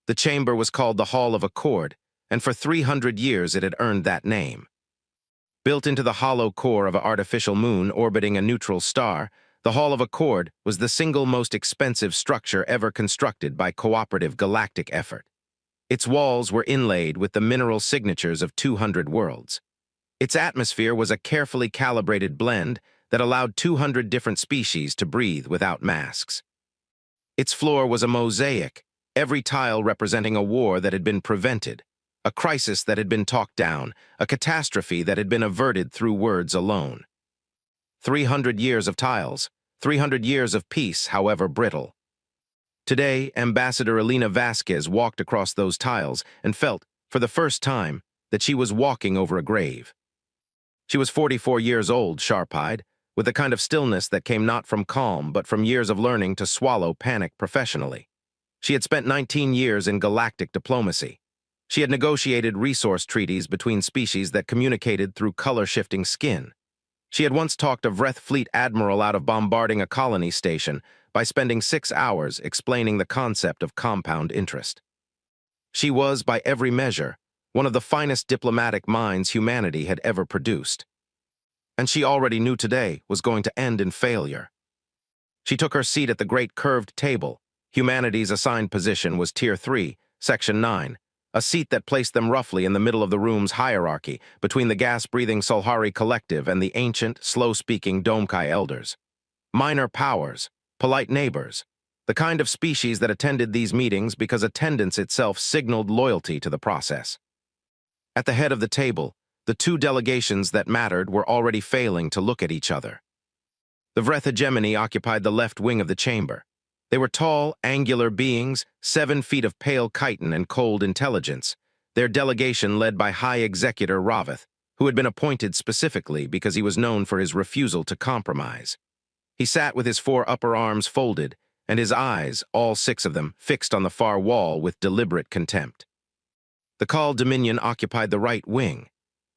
The chamber was called the Hall of Accord, and for 300 years it had earned that name. Built into the hollow core of an artificial moon orbiting a neutral star, the Hall of Accord was the single most expensive structure ever constructed by cooperative galactic effort. Its walls were inlaid with the mineral signatures of 200 worlds. Its atmosphere was a carefully calibrated blend that allowed 200 different species to breathe without masks. Its floor was a mosaic, every tile representing a war that had been prevented, a crisis that had been talked down, a catastrophe that had been averted through words alone. 300 years of tiles, 300 years of peace, however brittle. Today, Ambassador Elena Vasquez walked across those tiles and felt, for the first time, that she was walking over a grave. She was 44 years old, sharp-eyed, with a kind of stillness that came not from calm but from years of learning to swallow panic professionally. She had spent 19 years in galactic diplomacy. She had negotiated resource treaties between species that communicated through color-shifting skin. She had once talked a Vreth fleet admiral out of bombarding a colony station by spending 6 hours explaining the concept of compound interest. She was, by every measure, one of the finest diplomatic minds humanity had ever produced. And she already knew today was going to end in failure. She took her seat at the great curved table. Humanity's assigned position was Tier 3, Section 9, a seat that placed them roughly in the middle of the room's hierarchy between the gas-breathing Solhari collective and the ancient, slow-speaking Domkai elders. Minor powers, polite neighbors, the kind of species that attended these meetings because attendance itself signaled loyalty to the process. At the head of the table, the two delegations that mattered were already failing to look at each other. The Vreth hegemony occupied the left wing of the chamber. They were tall, angular beings, 7 feet of pale chitin and cold intelligence, their delegation led by High Executor Raveth, who had been appointed specifically because he was known for his refusal to compromise. He sat with his 4 upper arms folded, and his eyes, all 6 of them, fixed on the far wall with deliberate contempt. The Khal Dominion occupied the right wing.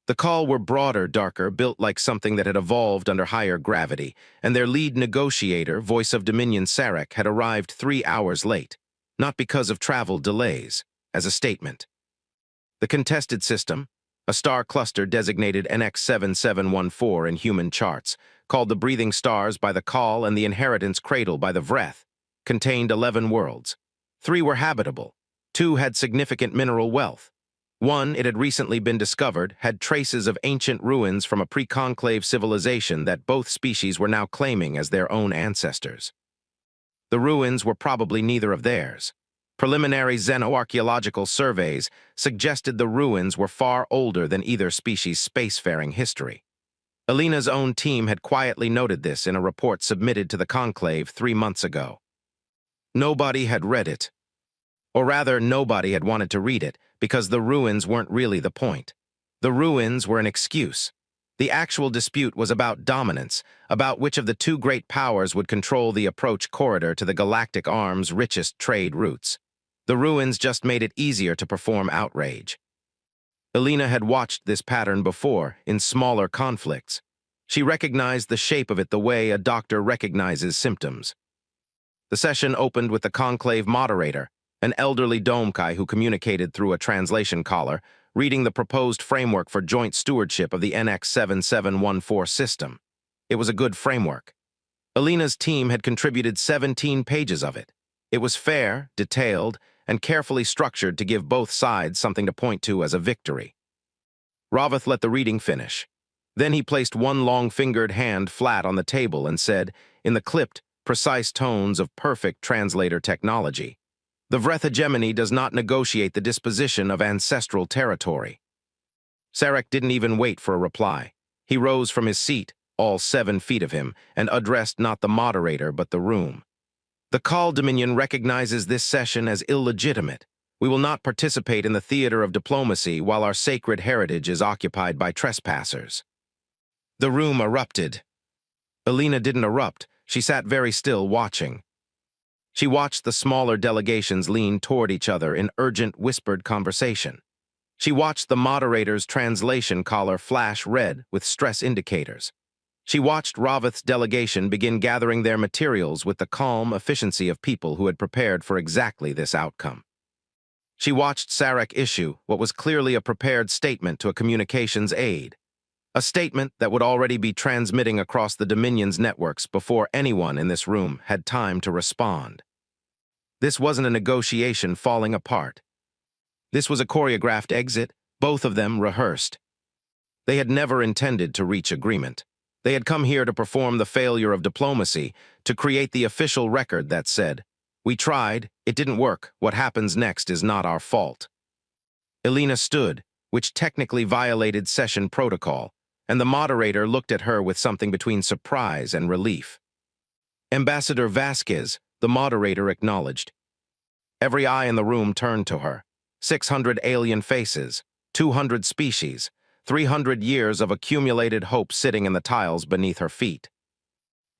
The Khal were broader, darker, built like something that had evolved under higher gravity, and their lead negotiator, Voice of Dominion Sarek, had arrived 3 hours late, not because of travel delays, as a statement. The contested system, a star cluster designated NX7714 in human charts, called the Breathing Stars by the Khal and the Inheritance Cradle by the Vreth, contained 11 worlds. 3 were habitable, 2 had significant mineral wealth. 1, it had recently been discovered, had traces of ancient ruins from a pre-conclave civilization that both species were now claiming as their own ancestors. The ruins were probably neither of theirs. Preliminary xenoarchaeological surveys suggested the ruins were far older than either species' spacefaring history. Elena's own team had quietly noted this in a report submitted to the conclave 3 months ago. Nobody had read it. Or rather, nobody had wanted to read it, because the ruins weren't really the point. The ruins were an excuse. The actual dispute was about dominance, about which of the 2 great powers would control the approach corridor to the galactic arm's richest trade routes. The ruins just made it easier to perform outrage. Elena had watched this pattern before, in smaller conflicts. She recognized the shape of it the way a doctor recognizes symptoms. The session opened with the conclave moderator, an elderly Domkai who communicated through a translation collar, reading the proposed framework for joint stewardship of the NX7714 system. It was a good framework. Elena's team had contributed 17 pages of it. It was fair, detailed, and carefully structured to give both sides something to point to as a victory. Raveth let the reading finish. Then he placed one long-fingered hand flat on the table and said, in the clipped, precise tones of perfect translator technology, "The Vreth hegemony does not negotiate the disposition of ancestral territory." Sarek didn't even wait for a reply. He rose from his seat, all 7 feet of him, and addressed not the moderator but the room. "The Khal Dominion recognizes this session as illegitimate. We will not participate in the theater of diplomacy while our sacred heritage is occupied by trespassers." The room erupted. Elena didn't erupt. She sat very still, watching. She watched the smaller delegations lean toward each other in urgent, whispered conversation. She watched the moderator's translation collar flash red with stress indicators. She watched Raveth's delegation begin gathering their materials with the calm efficiency of people who had prepared for exactly this outcome. She watched Sarek issue what was clearly a prepared statement to a communications aide, a statement that would already be transmitting across the Dominion's networks before anyone in this room had time to respond. This wasn't a negotiation falling apart. This was a choreographed exit, both of them rehearsed. They had never intended to reach agreement. They had come here to perform the failure of diplomacy, to create the official record that said, "We tried, it didn't work, what happens next is not our fault." Elena stood, which technically violated session protocol, and the moderator looked at her with something between surprise and relief. "Ambassador Vasquez," the moderator acknowledged. Every eye in the room turned to her. 600 alien faces, 200 species, 300 years of accumulated hope sitting in the tiles beneath her feet.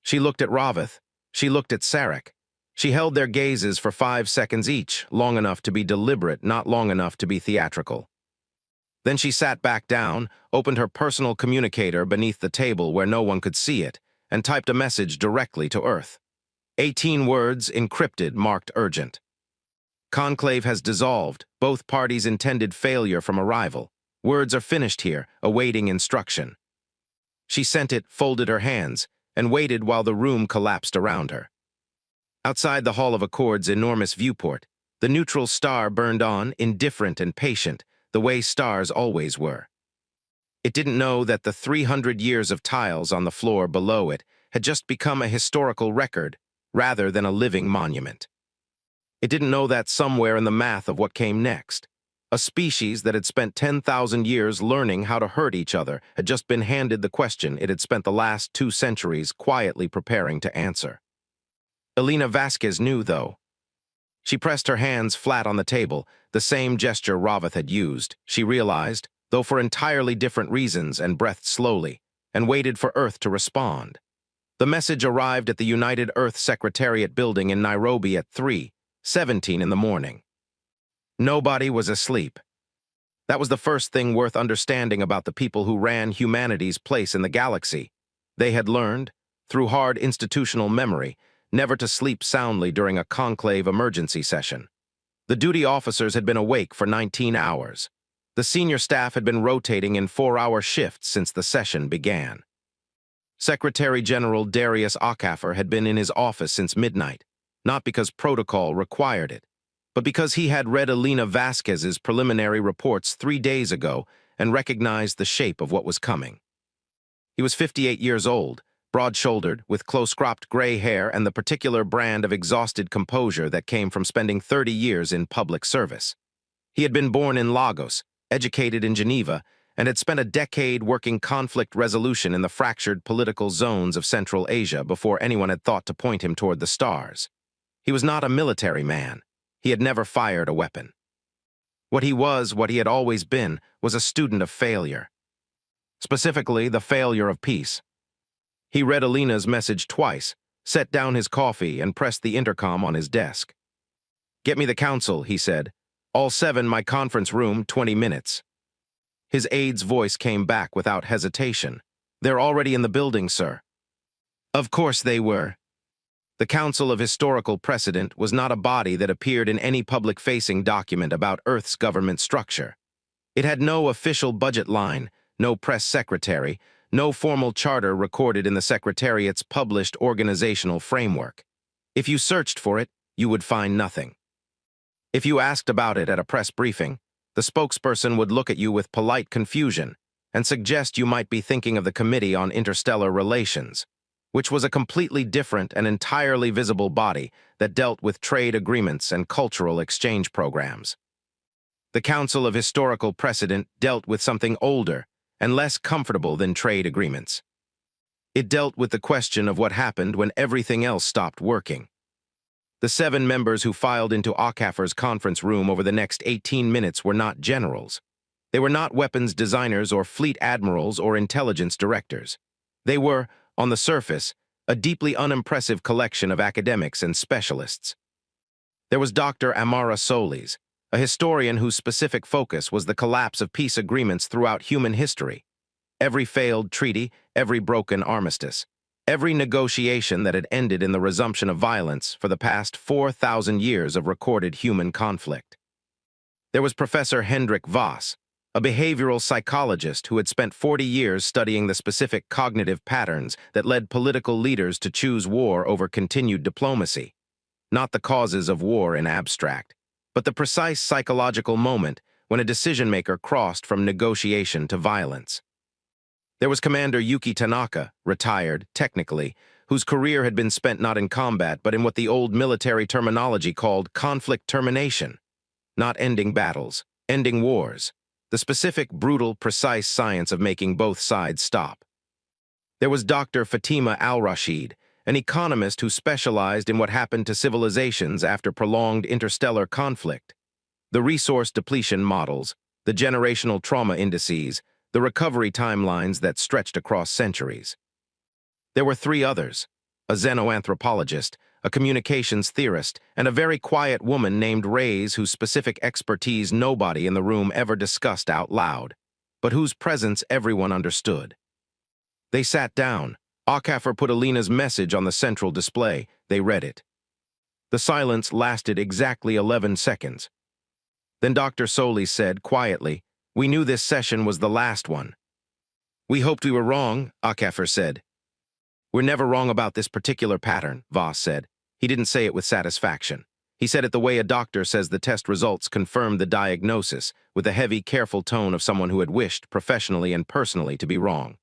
She looked at Ravith. She looked at Sarek. She held their gazes for 5 seconds each, long enough to be deliberate, not long enough to be theatrical. Then she sat back down, opened her personal communicator beneath the table where no one could see it, and typed a message directly to Earth. 18 words, encrypted, marked urgent. "Conclave has dissolved. Both parties intended failure from arrival. Words are finished here, awaiting instruction." She sent it, folded her hands, and waited while the room collapsed around her. Outside the Hall of Accord's enormous viewport, the neutral star burned on, indifferent and patient, the way stars always were. It didn't know that the 300 years of tiles on the floor below it had just become a historical record, rather than a living monument. It didn't know that somewhere in the math of what came next, a species that had spent 10,000 years learning how to hurt each other had just been handed the question it had spent the last 2 centuries quietly preparing to answer. Elena Vasquez knew, though. She pressed her hands flat on the table, the same gesture Ravith had used, she realized, though for entirely different reasons, and breathed slowly, and waited for Earth to respond. The message arrived at the United Earth Secretariat building in Nairobi at 3:17 in the morning. Nobody was asleep. That was the first thing worth understanding about the people who ran humanity's place in the galaxy. They had learned, through hard institutional memory, never to sleep soundly during a conclave emergency session. The duty officers had been awake for 19 hours. The senior staff had been rotating in 4-hour shifts since the session began. Secretary General Darius Ockafer had been in his office since midnight, not because protocol required it, but because he had read Elena Vasquez's preliminary reports 3 days ago and recognized the shape of what was coming. He was 58 years old, broad-shouldered, with close-cropped gray hair and the particular brand of exhausted composure that came from spending 30 years in public service. He had been born in Lagos, educated in Geneva, and had spent a decade working conflict resolution in the fractured political zones of Central Asia before anyone had thought to point him toward the stars. He was not a military man. He had never fired a weapon. What he had always been, was a student of failure. Specifically, the failure of peace. He read Elena's message twice, set down his coffee, and pressed the intercom on his desk. "Get me the council," he said. "All 7, my conference room, 20 minutes. His aide's voice came back without hesitation. "They're already in the building, sir." Of course they were. The Council of Historical Precedent was not a body that appeared in any public-facing document about Earth's government structure. It had no official budget line, no press secretary, no formal charter recorded in the Secretariat's published organizational framework. If you searched for it, you would find nothing. If you asked about it at a press briefing, the spokesperson would look at you with polite confusion and suggest you might be thinking of the Committee on Interstellar Relations, which was a completely different and entirely visible body that dealt with trade agreements and cultural exchange programs. The Council of Historical Precedent dealt with something older and less comfortable than trade agreements. It dealt with the question of what happened when everything else stopped working. The 7 members who filed into Ockafer's conference room over the next 18 minutes were not generals. They were not weapons designers or fleet admirals or intelligence directors. They were, on the surface, a deeply unimpressive collection of academics and specialists. There was Dr. Amara Solis, a historian whose specific focus was the collapse of peace agreements throughout human history. Every failed treaty, every broken armistice, every negotiation that had ended in the resumption of violence for the past 4,000 years of recorded human conflict. There was Professor Hendrik Voss, a behavioral psychologist who had spent 40 years studying the specific cognitive patterns that led political leaders to choose war over continued diplomacy. Not the causes of war in abstract, but the precise psychological moment when a decision-maker crossed from negotiation to violence. There was Commander Yuki Tanaka, retired, technically, whose career had been spent not in combat but in what the old military terminology called conflict termination. Not ending battles, ending wars. The specific, brutal, precise science of making both sides stop. There was Dr. Fatima al-Rashid, an economist who specialized in what happened to civilizations after prolonged interstellar conflict. The resource depletion models, the generational trauma indices, the recovery timelines that stretched across centuries. There were three others: a xenoanthropologist, a communications theorist, and a very quiet woman named Reyes whose specific expertise nobody in the room ever discussed out loud, but whose presence everyone understood. They sat down. Okafor put Alina's message on the central display. They read it. The silence lasted exactly 11 seconds. Then Dr. Soli said quietly, "We knew this session was the last one." "We hoped we were wrong," Okafor said. "We're never wrong about this particular pattern," Voss said. He didn't say it with satisfaction. He said it the way a doctor says the test results confirmed the diagnosis, with the heavy, careful tone of someone who had wished, professionally and personally, to be wrong.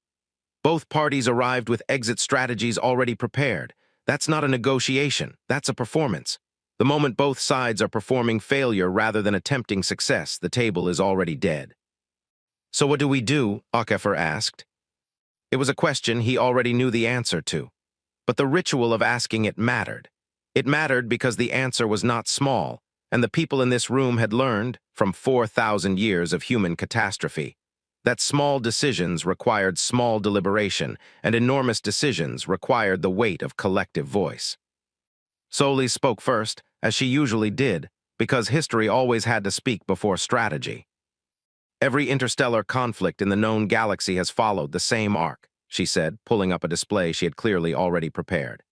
Both parties arrived with exit strategies already prepared. That's not a negotiation, that's a performance. The moment both sides are performing failure rather than attempting success, the table is already dead. "So what do we do?" Okafor asked. It was a question he already knew the answer to. But the ritual of asking it mattered. It mattered because the answer was not small, and the people in this room had learned, from 4,000 years of human catastrophe, that small decisions required small deliberation, and enormous decisions required the weight of collective voice. Soli spoke first, as she usually did, because history always had to speak before strategy. "Every interstellar conflict in the known galaxy has followed the same arc," she said, pulling up a display she had clearly already prepared.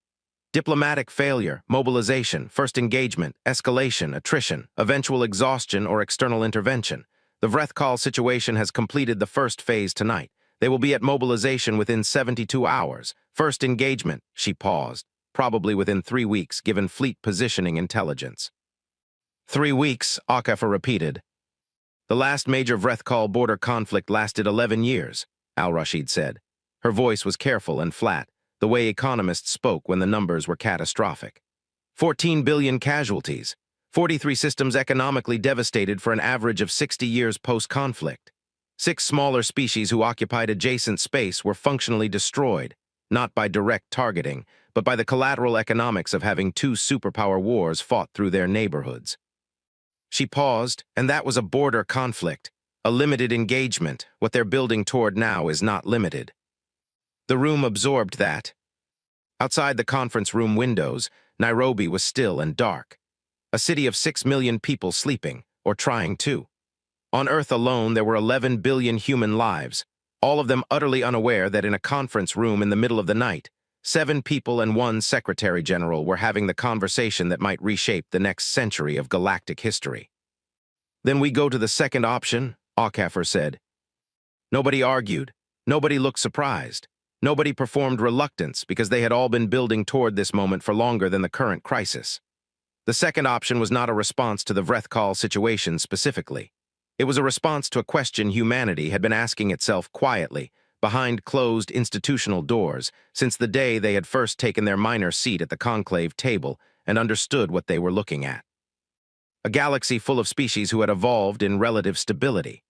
"Diplomatic failure, mobilization, first engagement, escalation, attrition, eventual exhaustion or external intervention. The Vrethkal situation has completed the first phase tonight. They will be at mobilization within 72 hours. First engagement," she paused, "probably within 3 weeks, given fleet positioning intelligence." 3 weeks, Okafor repeated. "The last major Vrethkal border conflict lasted 11 years, al-Rashid said. Her voice was careful and flat, the way economists spoke when the numbers were catastrophic. 14 billion casualties, 43 systems economically devastated for an average of 60 years post-conflict. 6 smaller species who occupied adjacent space were functionally destroyed, not by direct targeting, but by the collateral economics of having 2 superpower wars fought through their neighborhoods." She paused, "And that was a border conflict, a limited engagement. What they're building toward now is not limited." The room absorbed that. Outside the conference room windows, Nairobi was still and dark. A city of 6 million people sleeping, or trying to. On Earth alone, there were 11 billion human lives, all of them utterly unaware that in a conference room in the middle of the night, 7 people and 1 secretary general were having the conversation that might reshape the next century of galactic history. "Then we go to the second option," Okafor said. Nobody argued. Nobody looked surprised. Nobody performed reluctance because they had all been building toward this moment for longer than the current crisis. The second option was not a response to the Vrethkal situation specifically. It was a response to a question humanity had been asking itself quietly, behind closed institutional doors, since the day they had first taken their minor seat at the conclave table and understood what they were looking at. A galaxy full of species who had evolved in relative stability.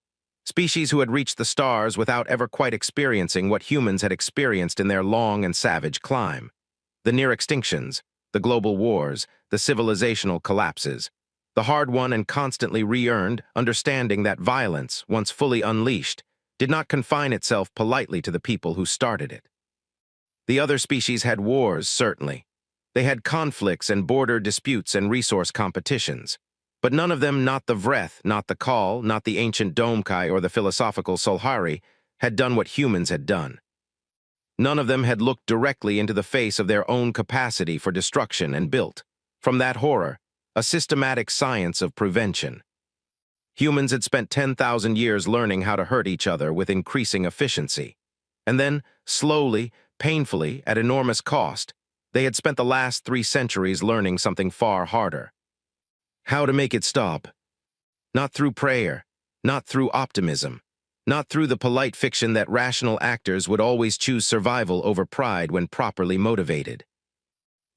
Species who had reached the stars without ever quite experiencing what humans had experienced in their long and savage climb. The near extinctions, the global wars, the civilizational collapses. The hard-won and constantly re-earned understanding that violence, once fully unleashed, did not confine itself politely to the people who started it. The other species had wars, certainly. They had conflicts and border disputes and resource competitions. But none of them, not the Vreth, not the Kal, not the ancient Domkai or the philosophical Solhari, had done what humans had done. None of them had looked directly into the face of their own capacity for destruction and built, from that horror, a systematic science of prevention. Humans had spent 10,000 years learning how to hurt each other with increasing efficiency. And then, slowly, painfully, at enormous cost, they had spent the last 3 centuries learning something far harder. How to make it stop. Not through prayer, not through optimism, not through the polite fiction that rational actors would always choose survival over pride when properly motivated.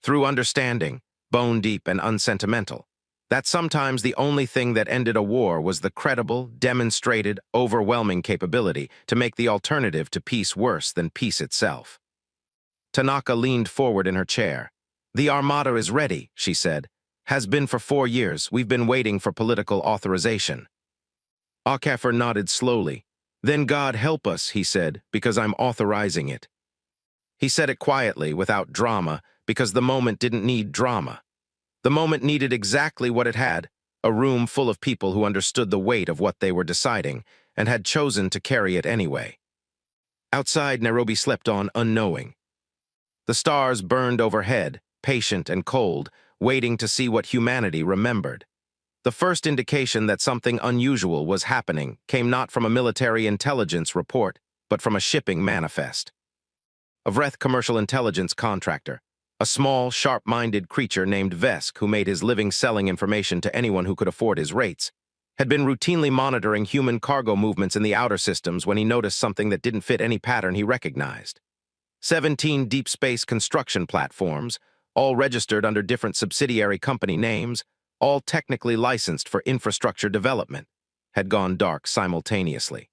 Through understanding, bone deep and unsentimental, that sometimes the only thing that ended a war was the credible, demonstrated, overwhelming capability to make the alternative to peace worse than peace itself. Tanaka leaned forward in her chair. "The Armada is ready," she said. "Has been for 4 years. We've been waiting for political authorization." Okafor nodded slowly. "Then God help us," he said, "because I'm authorizing it." He said it quietly, without drama, because the moment didn't need drama. The moment needed exactly what it had, a room full of people who understood the weight of what they were deciding and had chosen to carry it anyway. Outside, Nairobi slept on, unknowing. The stars burned overhead, patient and cold, waiting to see what humanity remembered. The first indication that something unusual was happening came not from a military intelligence report, but from a shipping manifest. A Vreth commercial intelligence contractor, a small, sharp-minded creature named Vesk who made his living selling information to anyone who could afford his rates, had been routinely monitoring human cargo movements in the outer systems when he noticed something that didn't fit any pattern he recognized. 17 deep space construction platforms, all registered under different subsidiary company names, all technically licensed for infrastructure development, had gone dark simultaneously.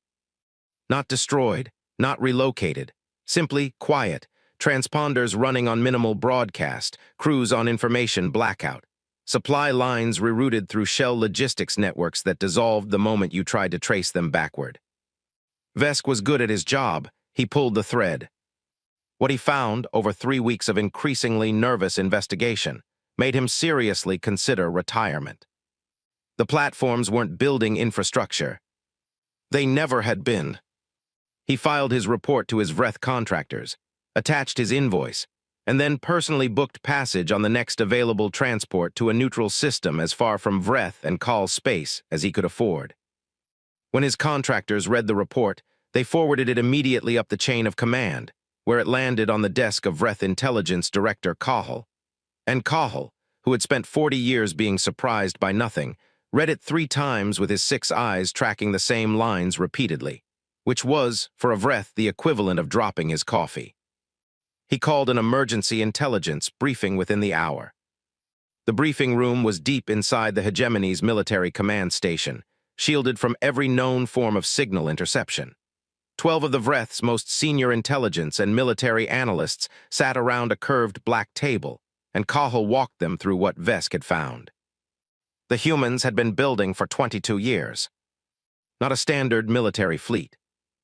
Not destroyed, not relocated, simply quiet, transponders running on minimal broadcast, crews on information blackout, supply lines rerouted through shell logistics networks that dissolved the moment you tried to trace them backward. Vesk was good at his job. He pulled the thread. What he found, over 3 weeks of increasingly nervous investigation, made him seriously consider retirement. The platforms weren't building infrastructure. They never had been. He filed his report to his Vreth contractors, attached his invoice, and then personally booked passage on the next available transport to a neutral system as far from Vreth and Kal space as he could afford. When his contractors read the report, they forwarded it immediately up the chain of command, where it landed on the desk of Vreth Intelligence Director Cahill. And Cahill, who had spent 40 years being surprised by nothing, read it 3 times with his 6 eyes tracking the same lines repeatedly, which was, for a Vreth, the equivalent of dropping his coffee. He called an emergency intelligence briefing within the hour. The briefing room was deep inside the hegemony's military command station, shielded from every known form of signal interception. 12 of the Vreth's most senior intelligence and military analysts sat around a curved black table, and Cahill walked them through what Vesk had found. The humans had been building for 22 years. Not a standard military fleet.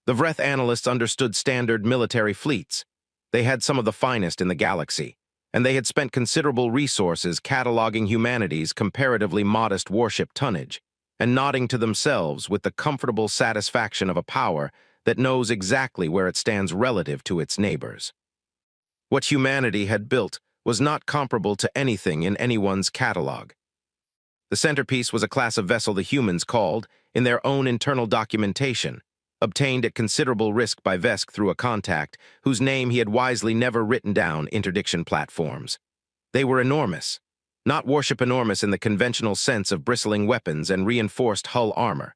The Vreth analysts understood standard military fleets. They had some of the finest in the galaxy, and they had spent considerable resources cataloging humanity's comparatively modest warship tonnage, and nodding to themselves with the comfortable satisfaction of a power that knows exactly where it stands relative to its neighbors. What humanity had built was not comparable to anything in anyone's catalog. The centerpiece was a class of vessel the humans called, in their own internal documentation, obtained at considerable risk by Vesk through a contact, whose name he had wisely never written down interdiction platforms. They were enormous, not warship enormous in the conventional sense of bristling weapons and reinforced hull armor.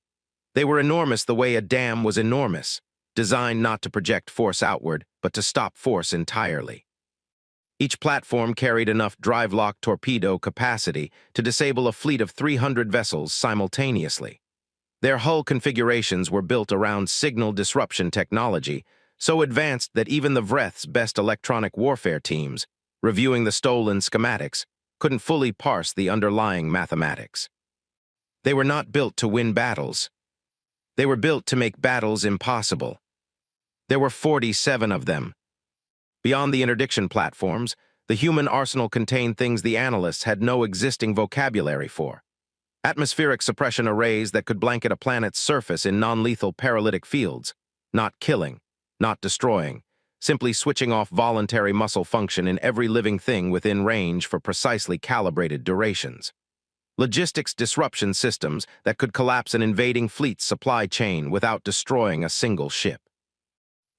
They were enormous the way a dam was enormous, designed not to project force outward, but to stop force entirely. Each platform carried enough drive-lock torpedo capacity to disable a fleet of 300 vessels simultaneously. Their hull configurations were built around signal disruption technology, so advanced that even the Vreth's best electronic warfare teams, reviewing the stolen schematics, couldn't fully parse the underlying mathematics. They were not built to win battles. They were built to make battles impossible. There were 47 of them. Beyond the interdiction platforms, the human arsenal contained things the analysts had no existing vocabulary for. Atmospheric suppression arrays that could blanket a planet's surface in non-lethal paralytic fields, not killing, not destroying, simply switching off voluntary muscle function in every living thing within range for precisely calibrated durations. logistics disruption systems that could collapse an invading fleet's supply chain without destroying a single ship.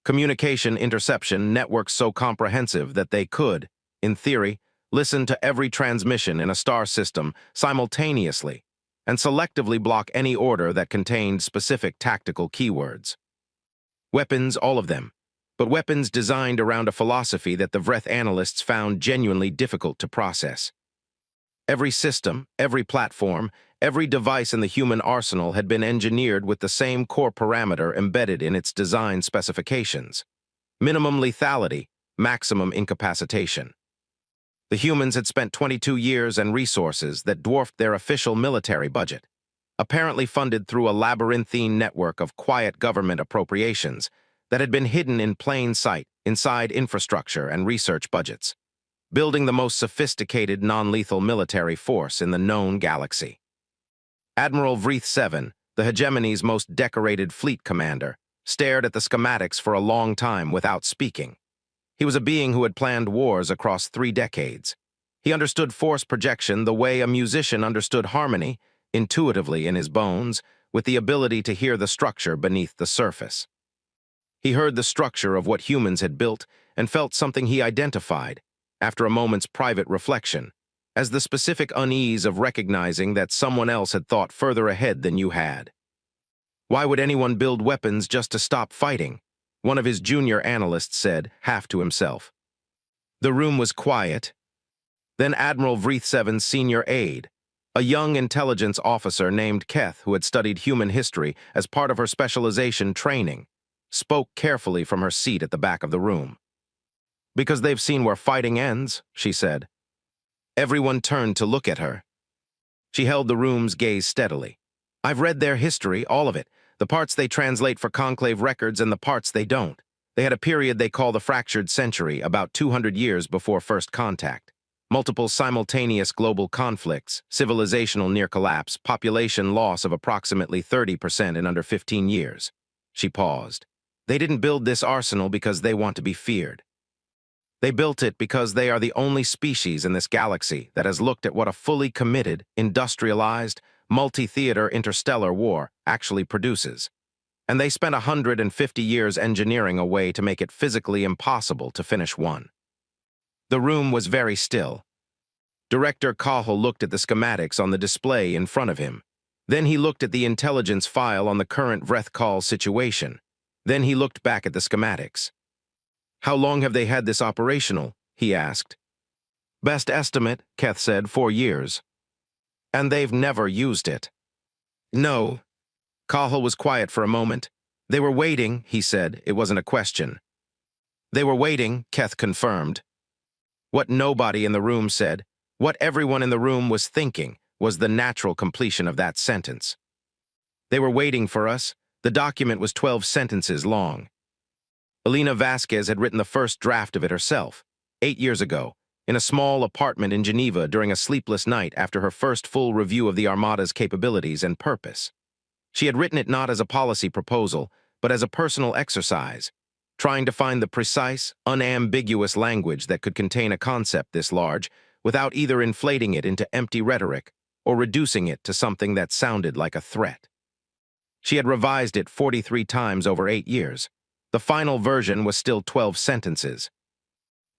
Communication interception networks so comprehensive that they could, in theory, listen to every transmission in a star system simultaneously and selectively block any order that contained specific tactical keywords. Weapons, all of them, but weapons designed around a philosophy that the Vreth analysts found genuinely difficult to process. Every system, every platform, every device in the human arsenal had been engineered with the same core parameter embedded in its design specifications: minimum lethality, maximum incapacitation. The humans had spent 22 years and resources that dwarfed their official military budget, apparently funded through a labyrinthine network of quiet government appropriations that had been hidden in plain sight inside infrastructure and research budgets, building the most sophisticated non-lethal military force in the known galaxy. Admiral Vreth 7, the hegemony's most decorated fleet commander, stared at the schematics for a long time without speaking. He was a being who had planned wars across 3 decades. He understood force projection the way a musician understood harmony, intuitively in his bones, with the ability to hear the structure beneath the surface. He heard the structure of what humans had built and felt something he identified, after a moment's private reflection, as the specific unease of recognizing that someone else had thought further ahead than you had. Why would anyone build weapons just to stop fighting? One of his junior analysts said, half to himself. The room was quiet. Then Admiral Vreth 7's senior aide, a young intelligence officer named Keth who had studied human history as part of her specialization training, spoke carefully from her seat at the back of the room. "Because they've seen where fighting ends," she said. Everyone turned to look at her. She held the room's gaze steadily. "I've read their history, all of it, the parts they translate for conclave records and the parts they don't. They had a period they call the fractured century, about 200 years before first contact. Multiple simultaneous global conflicts, civilizational near collapse, population loss of approximately 30% in under 15 years. She paused. They didn't build this arsenal because they want to be feared. They built it because they are the only species in this galaxy that has looked at what a fully committed, industrialized, multi-theater interstellar war actually produces. And they spent 150 years engineering a way to make it physically impossible to finish one." The room was very still. Director Cahill looked at the schematics on the display in front of him. Then he looked at the intelligence file on the current Vreth situation. Then he looked back at the schematics. "How long have they had this operational?" he asked. "Best estimate," Keth said, 4 years. "And they've never used it." "No." Cahill was quiet for a moment. "They were waiting," he said. It wasn't a question. "They were waiting," Keth confirmed. What nobody in the room said, what everyone in the room was thinking, was the natural completion of that sentence. "They were waiting for us." The document was 12 sentences long. Elena Vasquez had written the first draft of it herself, 8 years ago, in a small apartment in Geneva during a sleepless night after her first full review of the Armada's capabilities and purpose. She had written it not as a policy proposal, but as a personal exercise, trying to find the precise, unambiguous language that could contain a concept this large without either inflating it into empty rhetoric or reducing it to something that sounded like a threat. She had revised it 43 times over 8 years. The final version was still 12 sentences.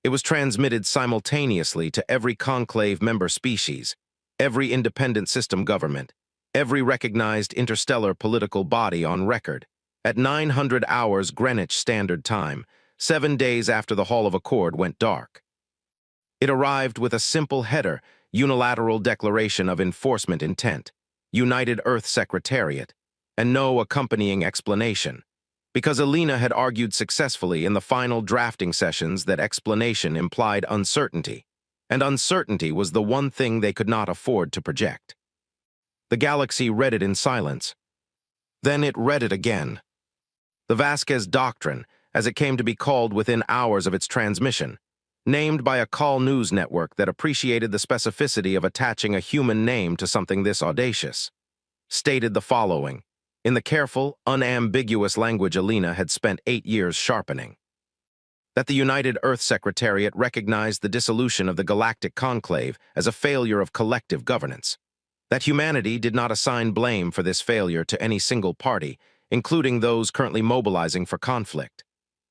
It was transmitted simultaneously to every conclave member species, every independent system government, every recognized interstellar political body on record, at 900 hours Greenwich Standard Time, 7 days after the Hall of Accord went dark. It arrived with a simple header, unilateral declaration of enforcement intent, United Earth Secretariat, and no accompanying explanation, because Elena had argued successfully in the final drafting sessions that explanation implied uncertainty, and uncertainty was the one thing they could not afford to project. The galaxy read it in silence. Then it read it again. The Vasquez Doctrine, as it came to be called within hours of its transmission, named by a call news network that appreciated the specificity of attaching a human name to something this audacious, stated the following, in the careful, unambiguous language Elena had spent 8 years sharpening. That the United Earth Secretariat recognized the dissolution of the Galactic Conclave as a failure of collective governance. That humanity did not assign blame for this failure to any single party, including those currently mobilizing for conflict.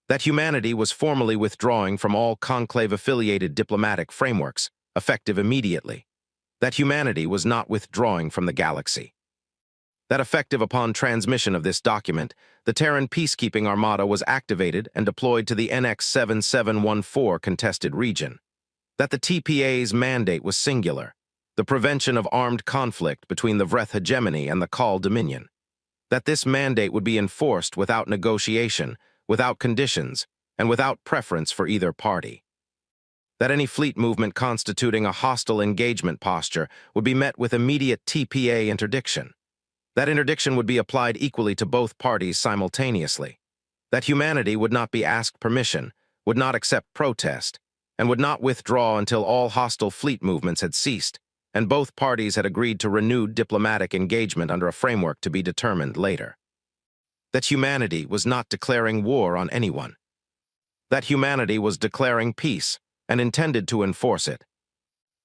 That humanity was formally withdrawing from all conclave-affiliated diplomatic frameworks, effective immediately. That humanity was not withdrawing from the galaxy. That effective upon transmission of this document, the Terran peacekeeping armada was activated and deployed to the NX-7714 contested region. That the TPA's mandate was singular, the prevention of armed conflict between the Vreth hegemony and the Khal Dominion. That this mandate would be enforced without negotiation, without conditions, and without preference for either party. That any fleet movement constituting a hostile engagement posture would be met with immediate TPA interdiction. That interdiction would be applied equally to both parties simultaneously. That humanity would not be asked permission, would not accept protest, and would not withdraw until all hostile fleet movements had ceased, and both parties had agreed to renewed diplomatic engagement under a framework to be determined later. That humanity was not declaring war on anyone. That humanity was declaring peace and intended to enforce it.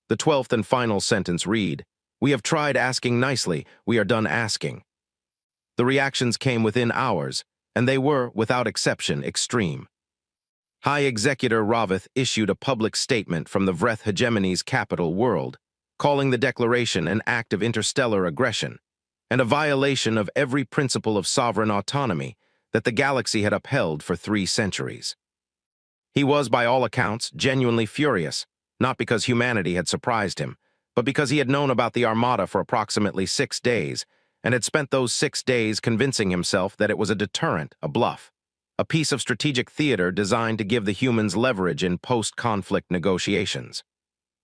The 12th and final sentence read, "We have tried asking nicely, we are done asking." The reactions came within hours, and they were, without exception, extreme. High Executor Ravith issued a public statement from the Vreth hegemony's capital world, calling the declaration an act of interstellar aggression and a violation of every principle of sovereign autonomy that the galaxy had upheld for 3 centuries. He was, by all accounts, genuinely furious, not because humanity had surprised him, but because he had known about the Armada for approximately 6 days and had spent those 6 days convincing himself that it was a deterrent, a bluff, a piece of strategic theater designed to give the humans leverage in post-conflict negotiations.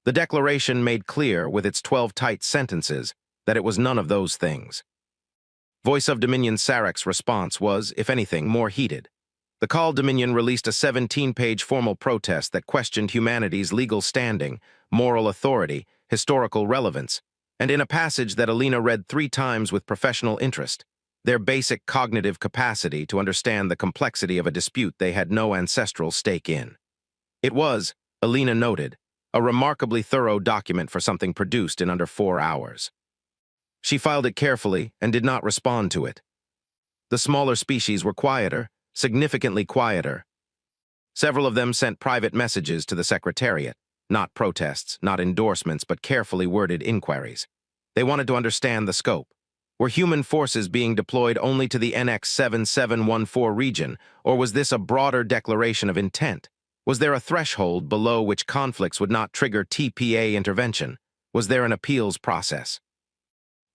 The declaration made clear, with its 12 tight sentences, that it was none of those things. Voice of Dominion Sarek's response was, if anything, more heated. The Khal Dominion released a 17-page formal protest that questioned humanity's legal standing, moral authority, historical relevance, and in a passage that Alina read 3 times with professional interest, their basic cognitive capacity to understand the complexity of a dispute they had no ancestral stake in. It was, Alina noted, a remarkably thorough document for something produced in under 4 hours. She filed it carefully and did not respond to it. The smaller species were quieter, significantly quieter. Several of them sent private messages to the Secretariat, not protests, not endorsements, but carefully worded inquiries. They wanted to understand the scope. Were human forces being deployed only to the NX-7714 region, or was this a broader declaration of intent? Was there a threshold below which conflicts would not trigger TPA intervention? Was there an appeals process?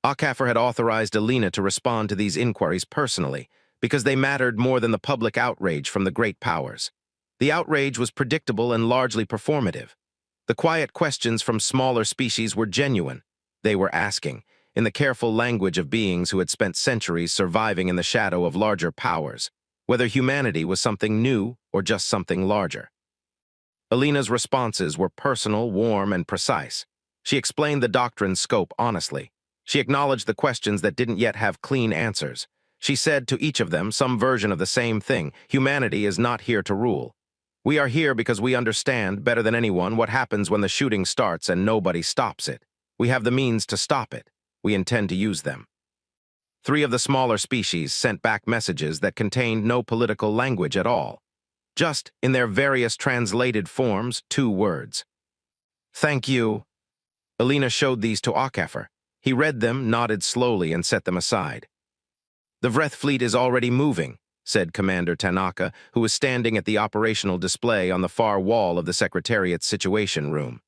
Akafir had authorized Alina to respond to these inquiries personally, because they mattered more than the public outrage from the great powers. The outrage was predictable and largely performative. The quiet questions from smaller species were genuine. They were asking, in the careful language of beings who had spent centuries surviving in the shadow of larger powers, whether humanity was something new or just something larger. Alina's responses were personal, warm, and precise. She explained the doctrine's scope honestly. She acknowledged the questions that didn't yet have clean answers. She said to each of them some version of the same thing: humanity is not here to rule. We are here because we understand, better than anyone, what happens when the shooting starts and nobody stops it. We have the means to stop it. We intend to use them. 3 of the smaller species sent back messages that contained no political language at all. Just, in their various translated forms, 2 words. Thank you. Alina showed these to Akafir. He read them, nodded slowly, and set them aside. The Vreth fleet is already moving, said Commander Tanaka, who was standing at the operational display on the far wall of the Secretariat's situation room.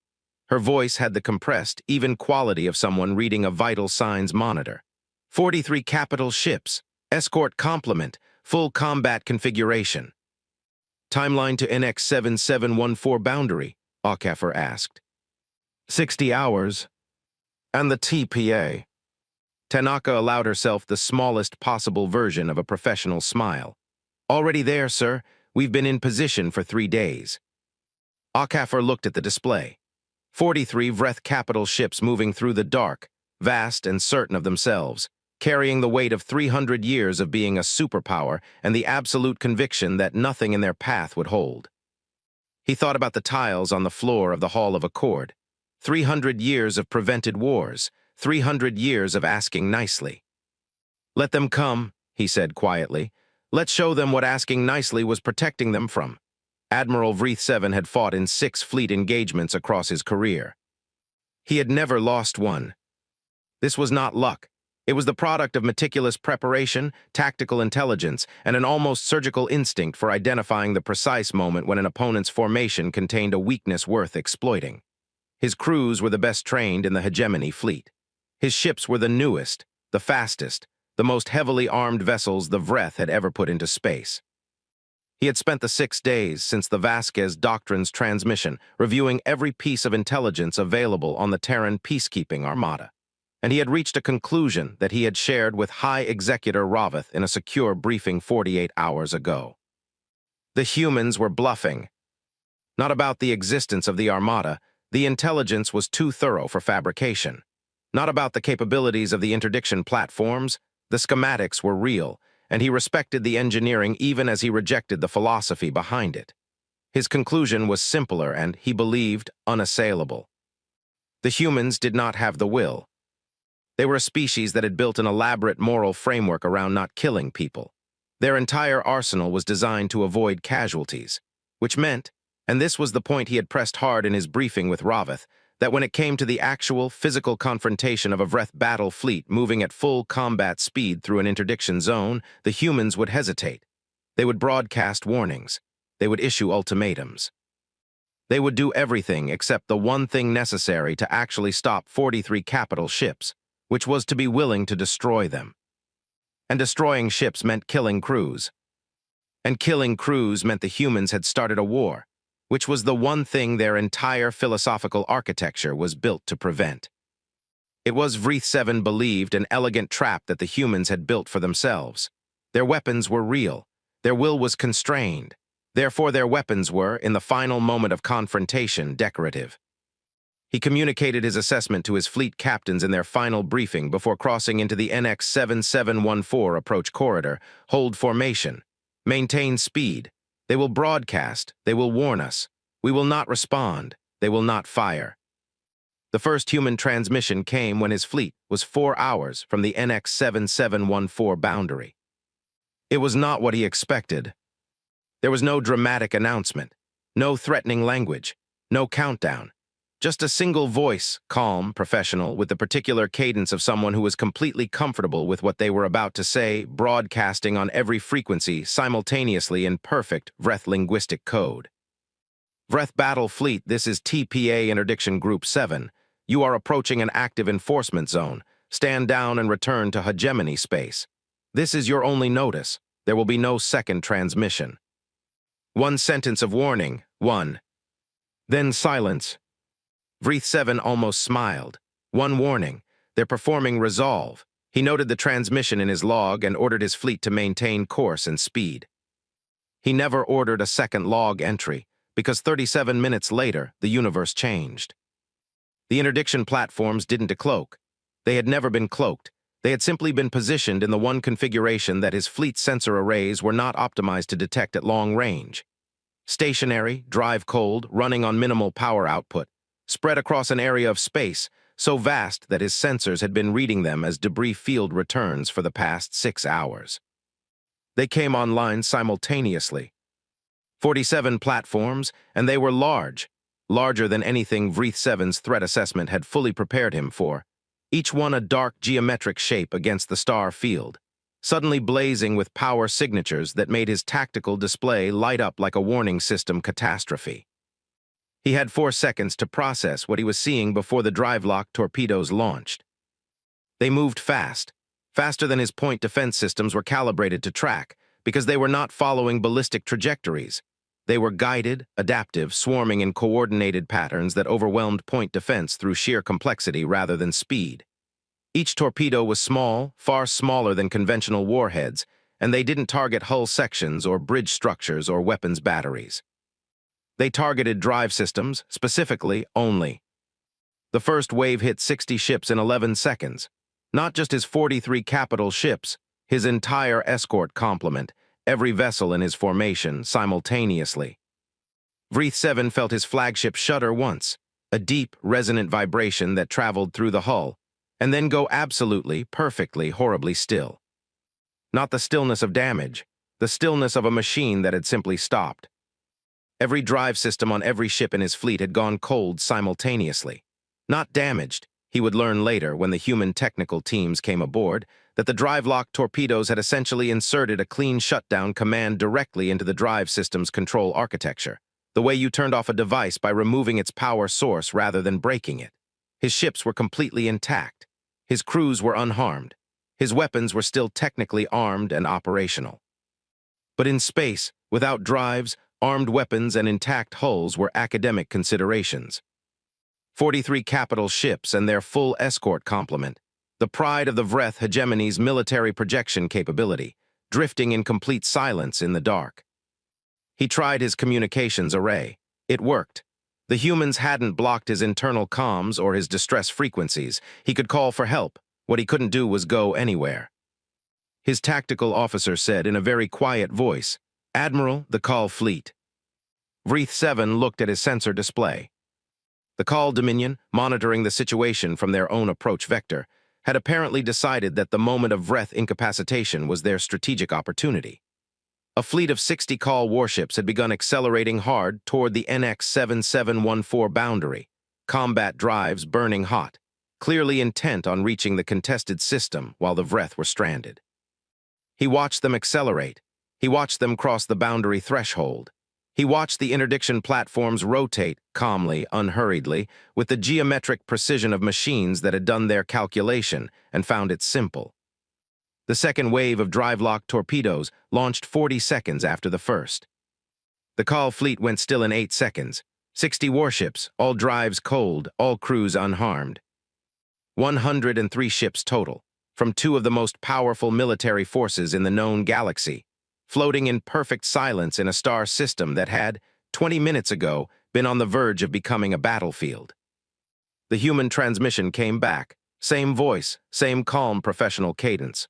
Her voice had the compressed, even quality of someone reading a vital signs monitor. 43 capital ships, escort complement, full combat configuration. Timeline to NX-7714 boundary, Akafir asked. 60 hours. And the TPA. Tanaka allowed herself the smallest possible version of a professional smile. Already there, sir. We've been in position for 3 days. Akafir looked at the display. 43 Vreth capital ships moving through the dark, vast and certain of themselves, carrying the weight of 300 years of being a superpower and the absolute conviction that nothing in their path would hold. He thought about the tiles on the floor of the Hall of Accord. 300 years of prevented wars, 300 years of asking nicely. "Let them come," he said quietly. "Let's show them what asking nicely was protecting them from." Admiral Vreeth 7 had fought in 6 fleet engagements across his career. He had never lost one. This was not luck. It was the product of meticulous preparation, tactical intelligence, and an almost surgical instinct for identifying the precise moment when an opponent's formation contained a weakness worth exploiting. His crews were the best trained in the hegemony fleet. His ships were the newest, the fastest, the most heavily armed vessels the Vreth had ever put into space. He had spent the 6 days since the Vasquez Doctrine's transmission reviewing every piece of intelligence available on the Terran peacekeeping armada, and he had reached a conclusion that he had shared with High Executor Raveth in a secure briefing 48 hours ago. The humans were bluffing. Not about the existence of the armada, the intelligence was too thorough for fabrication. Not about the capabilities of the interdiction platforms, the schematics were real, and he respected the engineering even as he rejected the philosophy behind it. His conclusion was simpler and, he believed, unassailable. The humans did not have the will. They were a species that had built an elaborate moral framework around not killing people. Their entire arsenal was designed to avoid casualties, which meant, and this was the point he had pressed hard in his briefing with Raveth, that when it came to the actual physical confrontation of a Vreth battle fleet moving at full combat speed through an interdiction zone, the humans would hesitate. They would broadcast warnings. They would issue ultimatums. They would do everything except the one thing necessary to actually stop 43 capital ships, which was to be willing to destroy them. And destroying ships meant killing crews. And killing crews meant the humans had started a war, which was the one thing their entire philosophical architecture was built to prevent. It was, Vreeth 7 believed, an elegant trap that the humans had built for themselves. Their weapons were real. Their will was constrained. Therefore, their weapons were, in the final moment of confrontation, decorative. He communicated his assessment to his fleet captains in their final briefing before crossing into the NX 7714 approach corridor. Hold formation. Maintain speed. They will broadcast. They will warn us. We will not respond. They will not fire. The first human transmission came when his fleet was 4 hours from the NX 7714 boundary. It was not what he expected. There was no dramatic announcement, no threatening language, no countdown. Just a single voice, calm, professional, with the particular cadence of someone who was completely comfortable with what they were about to say, broadcasting on every frequency simultaneously in perfect Vreth linguistic code. Vreth Battle Fleet, this is TPA Interdiction Group 7. You are approaching an active enforcement zone. Stand down and return to hegemony space. This is your only notice. There will be no second transmission. 1 sentence of warning. 1. Then silence. Vreeth 7 almost smiled. 1 warning. They're performing resolve. He noted the transmission in his log and ordered his fleet to maintain course and speed. He never ordered a second log entry, because 37 minutes later, the universe changed. The interdiction platforms didn't decloak. They had never been cloaked. They had simply been positioned in the one configuration that his fleet's sensor arrays were not optimized to detect at long range. Stationary, drive cold, running on minimal power output, spread across an area of space so vast that his sensors had been reading them as debris field returns for the past 6 hours. They came online simultaneously. 47 platforms, and they were large, larger than anything Vreeth 7's threat assessment had fully prepared him for, each one a dark geometric shape against the star field, suddenly blazing with power signatures that made his tactical display light up like a warning system catastrophe. He had 4 seconds to process what he was seeing before the drive-lock torpedoes launched. They moved fast, faster than his point defense systems were calibrated to track, because they were not following ballistic trajectories. They were guided, adaptive, swarming in coordinated patterns that overwhelmed point defense through sheer complexity rather than speed. Each torpedo was small, far smaller than conventional warheads, and they didn't target hull sections or bridge structures or weapons batteries. They targeted drive systems, specifically, only. The first wave hit 60 ships in 11 seconds. Not just his 43 capital ships, his entire escort complement, every vessel in his formation, simultaneously. Vreeth 7 felt his flagship shudder once, a deep, resonant vibration that traveled through the hull, and then go absolutely, perfectly, horribly still. Not the stillness of damage, the stillness of a machine that had simply stopped. Every drive system on every ship in his fleet had gone cold simultaneously. Not damaged, he would learn later when the human technical teams came aboard, that the drive-lock torpedoes had essentially inserted a clean shutdown command directly into the drive system's control architecture, the way you turned off a device by removing its power source rather than breaking it. His ships were completely intact. His crews were unharmed. His weapons were still technically armed and operational. But in space, without drives, armed weapons and intact hulls were academic considerations. 43 capital ships and their full escort complement, the pride of the Vreth hegemony's military projection capability, drifting in complete silence in the dark. He tried his communications array. It worked. The humans hadn't blocked his internal comms or his distress frequencies. He could call for help. What he couldn't do was go anywhere. His tactical officer said in a very quiet voice, "Admiral, the call fleet." Vreth 7 looked at his sensor display. The call Dominion, monitoring the situation from their own approach vector, had apparently decided that the moment of Vreth incapacitation was their strategic opportunity. A fleet of 60 call warships had begun accelerating hard toward the NX 7714 boundary, combat drives burning hot, clearly intent on reaching the contested system while the Vreth were stranded. He watched them accelerate. He watched them cross the boundary threshold. He watched the interdiction platforms rotate, calmly, unhurriedly, with the geometric precision of machines that had done their calculation and found it simple. The second wave of drive-lock torpedoes launched 40 seconds after the first. The call fleet went still in 8 seconds. 60 warships, all drives cold, all crews unharmed. 103 ships total, from 2 of the most powerful military forces in the known galaxy, floating in perfect silence in a star system that had, 20 minutes ago, been on the verge of becoming a battlefield. The human transmission came back, same voice, same calm professional cadence.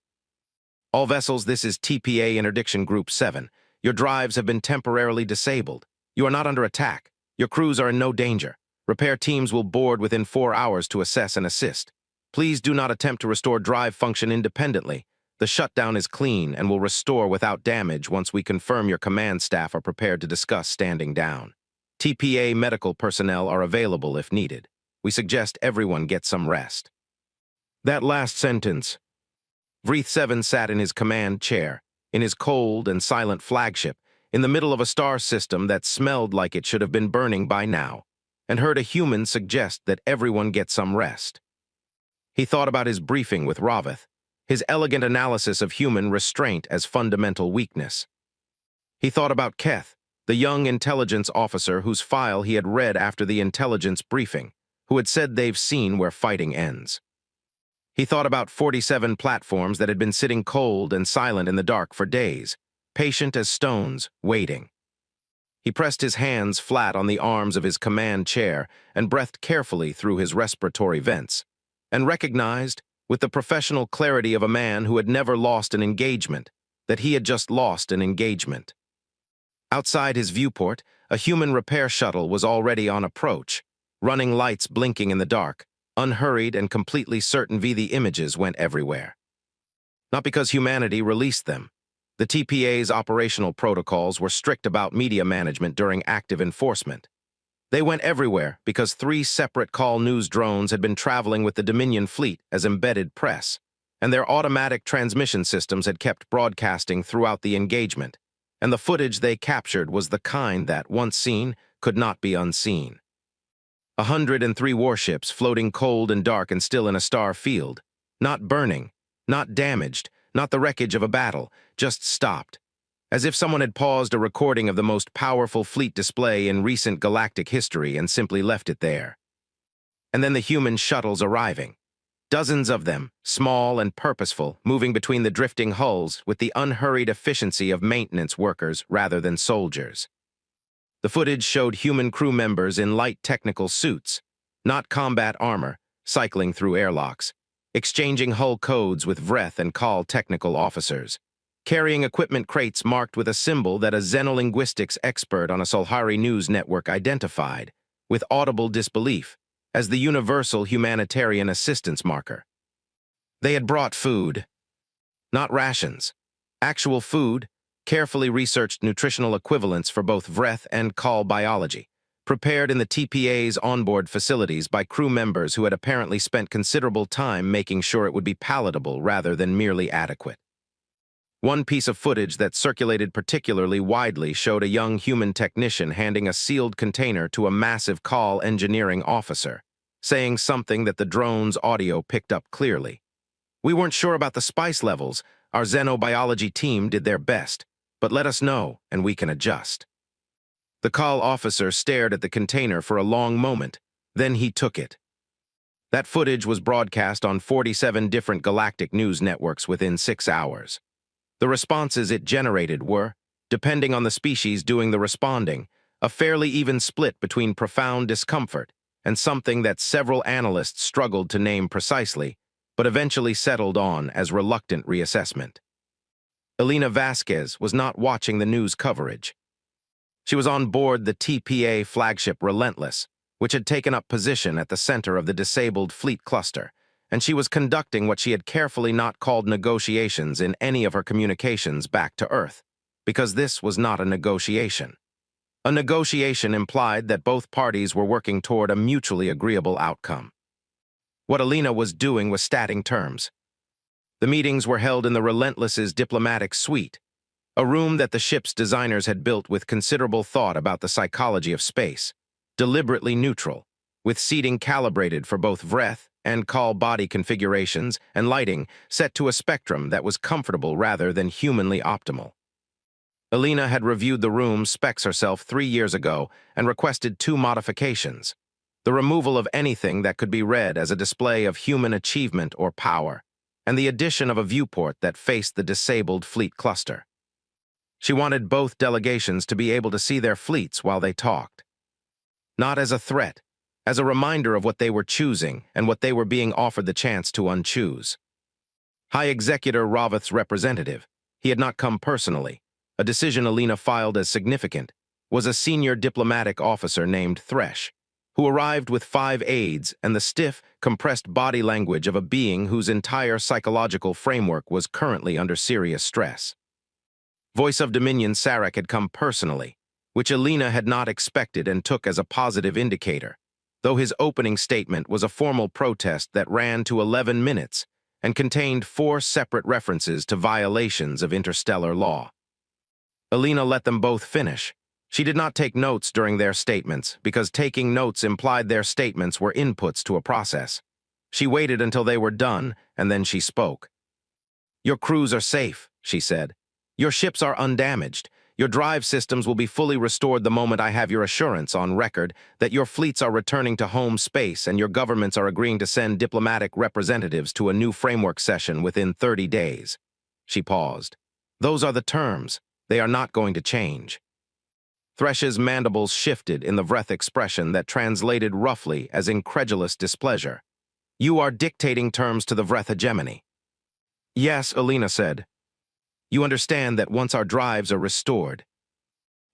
"All vessels, this is TPA Interdiction Group 7. Your drives have been temporarily disabled. You are not under attack. Your crews are in no danger. Repair teams will board within 4 hours to assess and assist. Please do not attempt to restore drive function independently. The shutdown is clean and will restore without damage once we confirm your command staff are prepared to discuss standing down. TPA medical personnel are available if needed. We suggest everyone get some rest." That last sentence. Vreth 7 sat in his command chair, in his cold and silent flagship, in the middle of a star system that smelled like it should have been burning by now, and heard a human suggest that everyone get some rest. He thought about his briefing with Raveth, his elegant analysis of human restraint as fundamental weakness. He thought about Keth, the young intelligence officer whose file he had read after the intelligence briefing, who had said they've seen where fighting ends. He thought about 47 platforms that had been sitting cold and silent in the dark for days, patient as stones, waiting. He pressed his hands flat on the arms of his command chair and breathed carefully through his respiratory vents, and recognized, with the professional clarity of a man who had never lost an engagement, that he had just lost an engagement. Outside his viewport, a human repair shuttle was already on approach, running lights blinking in the dark, unhurried and completely certain the images went everywhere. Not because humanity released them. The TPA's operational protocols were strict about media management during active enforcement. They went everywhere because 3 separate call news drones had been traveling with the Dominion fleet as embedded press, and their automatic transmission systems had kept broadcasting throughout the engagement, and the footage they captured was the kind that, once seen, could not be unseen. 103 warships floating cold and dark and still in a star field, not burning, not damaged, not the wreckage of a battle, just stopped, as if someone had paused a recording of the most powerful fleet display in recent galactic history and simply left it there. And then the human shuttles arriving. Dozens of them, small and purposeful, moving between the drifting hulls with the unhurried efficiency of maintenance workers rather than soldiers. The footage showed human crew members in light technical suits, not combat armor, cycling through airlocks, exchanging hull codes with Vreth and Call technical officers, carrying equipment crates marked with a symbol that a xenolinguistics expert on a Solhari news network identified, with audible disbelief, as the Universal Humanitarian Assistance Marker. They had brought food, not rations. Actual food, carefully researched nutritional equivalents for both Vreth and Call biology, prepared in the TPA's onboard facilities by crew members who had apparently spent considerable time making sure it would be palatable rather than merely adequate. One piece of footage that circulated particularly widely showed a young human technician handing a sealed container to a massive Call engineering officer, saying something that the drone's audio picked up clearly. "We weren't sure about the spice levels. Our xenobiology team did their best, but let us know and we can adjust." The Call officer stared at the container for a long moment, then he took it. That footage was broadcast on 47 different galactic news networks within 6 hours. The responses it generated were, depending on the species doing the responding, a fairly even split between profound discomfort and something that several analysts struggled to name precisely, but eventually settled on as reluctant reassessment. Elena Vasquez was not watching the news coverage. She was on board the TPA flagship Relentless, which had taken up position at the center of the disabled fleet cluster, and she was conducting what she had carefully not called negotiations in any of her communications back to Earth, because this was not a negotiation. A negotiation implied that both parties were working toward a mutually agreeable outcome. What Elena was doing was statting terms. The meetings were held in the Relentless's diplomatic suite, a room that the ship's designers had built with considerable thought about the psychology of space, deliberately neutral, with seating calibrated for both Vreth and Call body configurations and lighting set to a spectrum that was comfortable rather than humanly optimal. Elena had reviewed the room's specs herself 3 years ago and requested 2 modifications: the removal of anything that could be read as a display of human achievement or power, and the addition of a viewport that faced the disabled fleet cluster. She wanted both delegations to be able to see their fleets while they talked. Not as a threat, as a reminder of what they were choosing and what they were being offered the chance to unchoose. High Executor Raveth's representative, he had not come personally, a decision Elena filed as significant, was a senior diplomatic officer named Thresh, who arrived with 5 aides and the stiff, compressed body language of a being whose entire psychological framework was currently under serious stress. Voice of Dominion Sarek had come personally, which Elena had not expected and took as a positive indicator, though his opening statement was a formal protest that ran to 11 minutes and contained 4 separate references to violations of interstellar law. Elena let them both finish. She did not take notes during their statements because taking notes implied their statements were inputs to a process. She waited until they were done, and then she spoke. "Your crews are safe," she said. "Your ships are undamaged. Your drive systems will be fully restored the moment I have your assurance on record that your fleets are returning to home space and your governments are agreeing to send diplomatic representatives to a new framework session within 30 days. She paused. "Those are the terms. They are not going to change." Thresh's mandibles shifted in the Vreth expression that translated roughly as incredulous displeasure. "You are dictating terms to the Vreth hegemony." "Yes," Elena said. "You understand that once our drives are restored."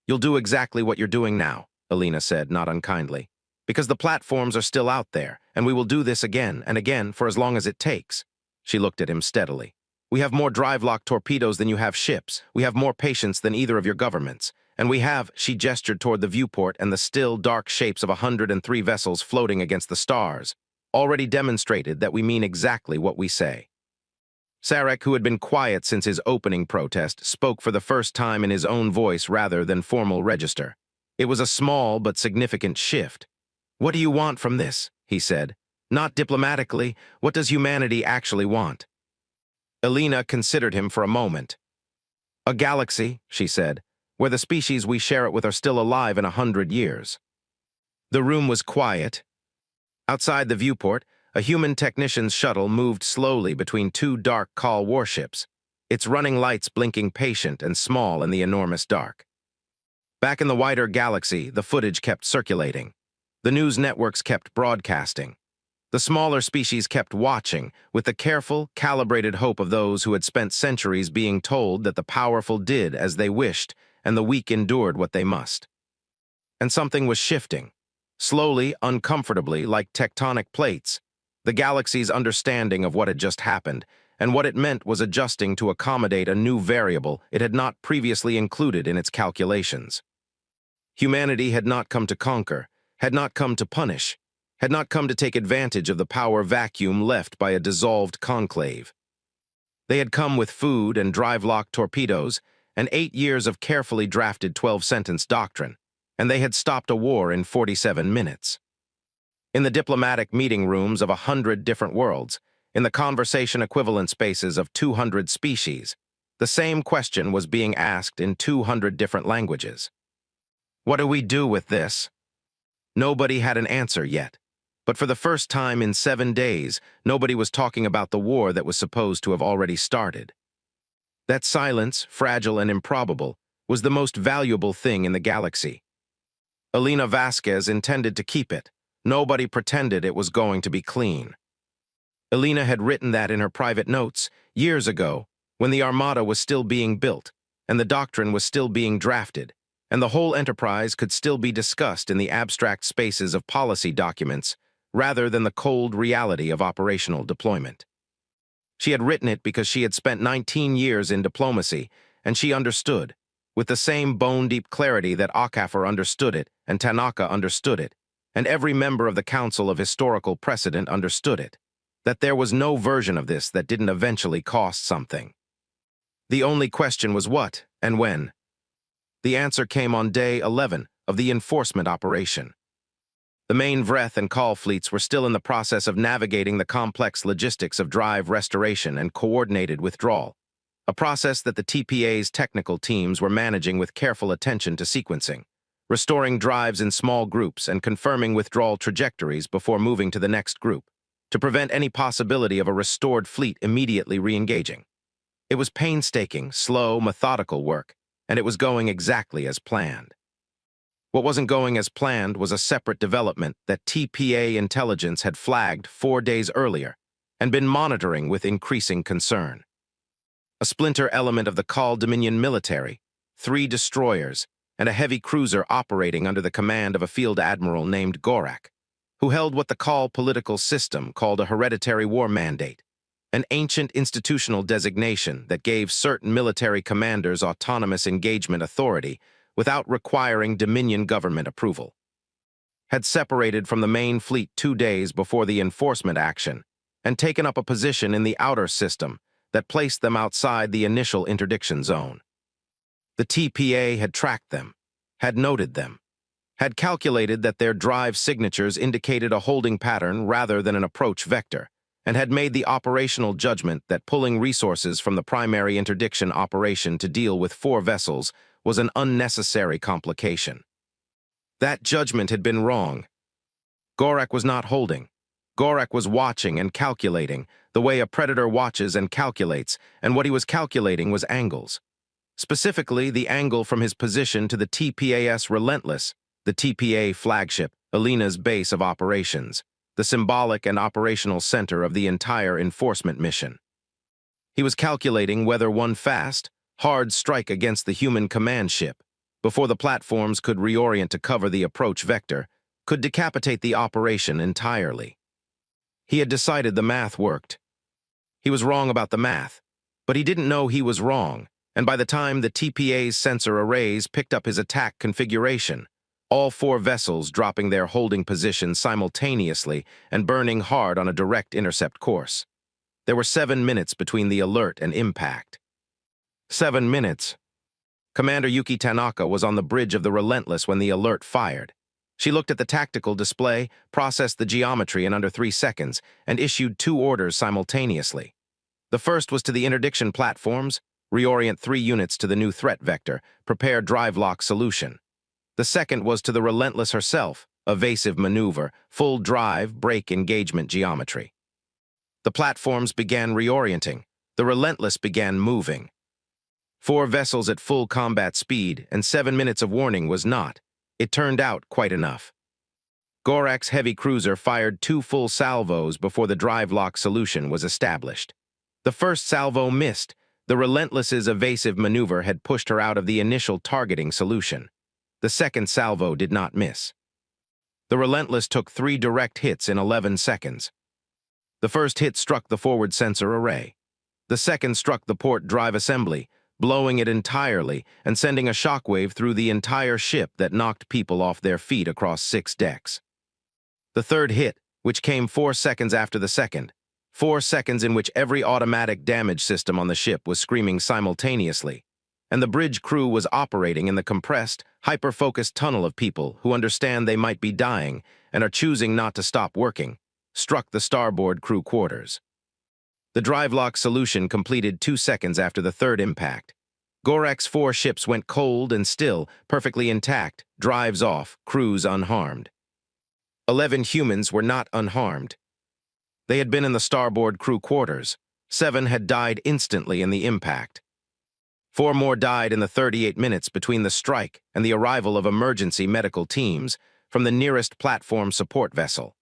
"You'll do exactly what you're doing now," Elena said, not unkindly, "because the platforms are still out there, and we will do this again and again for as long as it takes." She looked at him steadily. "We have more drive-lock torpedoes than you have ships. We have more patience than either of your governments. And we have," she gestured toward the viewport and the still, dark shapes of 103 vessels floating against the stars, "already demonstrated that we mean exactly what we say." Sarek, who had been quiet since his opening protest, spoke for the first time in his own voice rather than formal register. It was a small but significant shift. "What do you want from this?" he said. "Not diplomatically. What does humanity actually want?" Elena considered him for a moment. "A galaxy," she said, "where the species we share it with are still alive in 100 years." The room was quiet. Outside the viewport, a human technician's shuttle moved slowly between 2 dark Call warships, its running lights blinking patient and small in the enormous dark. Back in the wider galaxy, the footage kept circulating. The news networks kept broadcasting. The smaller species kept watching, with the careful, calibrated hope of those who had spent centuries being told that the powerful did as they wished and the weak endured what they must. And something was shifting, slowly, uncomfortably, like tectonic plates. The galaxy's understanding of what had just happened, and what it meant was adjusting to accommodate a new variable it had not previously included in its calculations. Humanity had not come to conquer, had not come to punish, had not come to take advantage of the power vacuum left by a dissolved conclave. They had come with food and drive-lock torpedoes and 8 years of carefully drafted 12-sentence doctrine, and they had stopped a war in 47 minutes. In the diplomatic meeting rooms of 100 different worlds, in the conversation equivalent spaces of 200 species, the same question was being asked in 200 different languages. What do we do with this? Nobody had an answer yet, but for the first time in 7 days, nobody was talking about the war that was supposed to have already started. That silence, fragile and improbable, was the most valuable thing in the galaxy. Elena Vasquez intended to keep it. Nobody pretended it was going to be clean. Elena had written that in her private notes years ago, when the Armada was still being built, and the doctrine was still being drafted, and the whole enterprise could still be discussed in the abstract spaces of policy documents, rather than the cold reality of operational deployment. She had written it because she had spent 19 years in diplomacy, and she understood, with the same bone-deep clarity that Akafor understood it and Tanaka understood it, and every member of the Council of Historical Precedent understood it, that there was no version of this that didn't eventually cost something. The only question was what and when. The answer came on day 11 of the enforcement operation. The main Vreth and Call fleets were still in the process of navigating the complex logistics of drive restoration and coordinated withdrawal, a process that the TPA's technical teams were managing with careful attention to sequencing, restoring drives in small groups and confirming withdrawal trajectories before moving to the next group, to prevent any possibility of a restored fleet immediately re-engaging. It was painstaking, slow, methodical work, and it was going exactly as planned. What wasn't going as planned was a separate development that TPA intelligence had flagged 4 days earlier and been monitoring with increasing concern. A splinter element of the Call Dominion military, 3 destroyers, and a heavy cruiser operating under the command of a field admiral named Gorak, who held what the Call political system called a hereditary war mandate, an ancient institutional designation that gave certain military commanders autonomous engagement authority without requiring Dominion government approval, had separated from the main fleet 2 days before the enforcement action and taken up a position in the outer system that placed them outside the initial interdiction zone. The TPA had tracked them, had noted them, had calculated that their drive signatures indicated a holding pattern rather than an approach vector, and had made the operational judgment that pulling resources from the primary interdiction operation to deal with 4 vessels was an unnecessary complication. That judgment had been wrong. Gorak was not holding. Gorak was watching and calculating, the way a predator watches and calculates, and what he was calculating was angles. Specifically, the angle from his position to the TPAS Relentless, the TPA flagship, Elena's base of operations, the symbolic and operational center of the entire enforcement mission. He was calculating whether one fast, hard strike against the human command ship, before the platforms could reorient to cover the approach vector, could decapitate the operation entirely. He had decided the math worked. He was wrong about the math, but he didn't know he was wrong, and by the time the TPA's sensor arrays picked up his attack configuration, all 4 vessels dropping their holding positions simultaneously and burning hard on a direct intercept course. There were 7 minutes between the alert and impact. 7 minutes. Commander Yuki Tanaka was on the bridge of the Relentless when the alert fired. She looked at the tactical display, processed the geometry in under 3 seconds, and issued 2 orders simultaneously. The first was to the interdiction platforms, reorient 3 units to the new threat vector, prepare drive lock solution. The second was to the Relentless herself, evasive maneuver, full drive, brake engagement geometry. The platforms began reorienting. The Relentless began moving. 4 vessels at full combat speed, and 7 minutes of warning was not, it turned out, quite enough. Gorak's heavy cruiser fired 2 full salvos before the drive lock solution was established. The first salvo missed. The Relentless's evasive maneuver had pushed her out of the initial targeting solution. The second salvo did not miss. The Relentless took 3 direct hits in 11 seconds. The first hit struck the forward sensor array. The second struck the port drive assembly, blowing it entirely and sending a shockwave through the entire ship that knocked people off their feet across 6 decks. The third hit, which came 4 seconds after the second, 4 seconds in which every automatic damage system on the ship was screaming simultaneously, and the bridge crew was operating in the compressed, hyper-focused tunnel of people who understand they might be dying and are choosing not to stop working, struck the starboard crew quarters. The drive lock solution completed 2 seconds after the third impact. Gorak's 4 ships went cold and still, perfectly intact, drives off, crews unharmed. 11 humans were not unharmed. They had been in the starboard crew quarters. 7 had died instantly in the impact. 4 more died in the 38 minutes between the strike and the arrival of emergency medical teams from the nearest platform support vessel.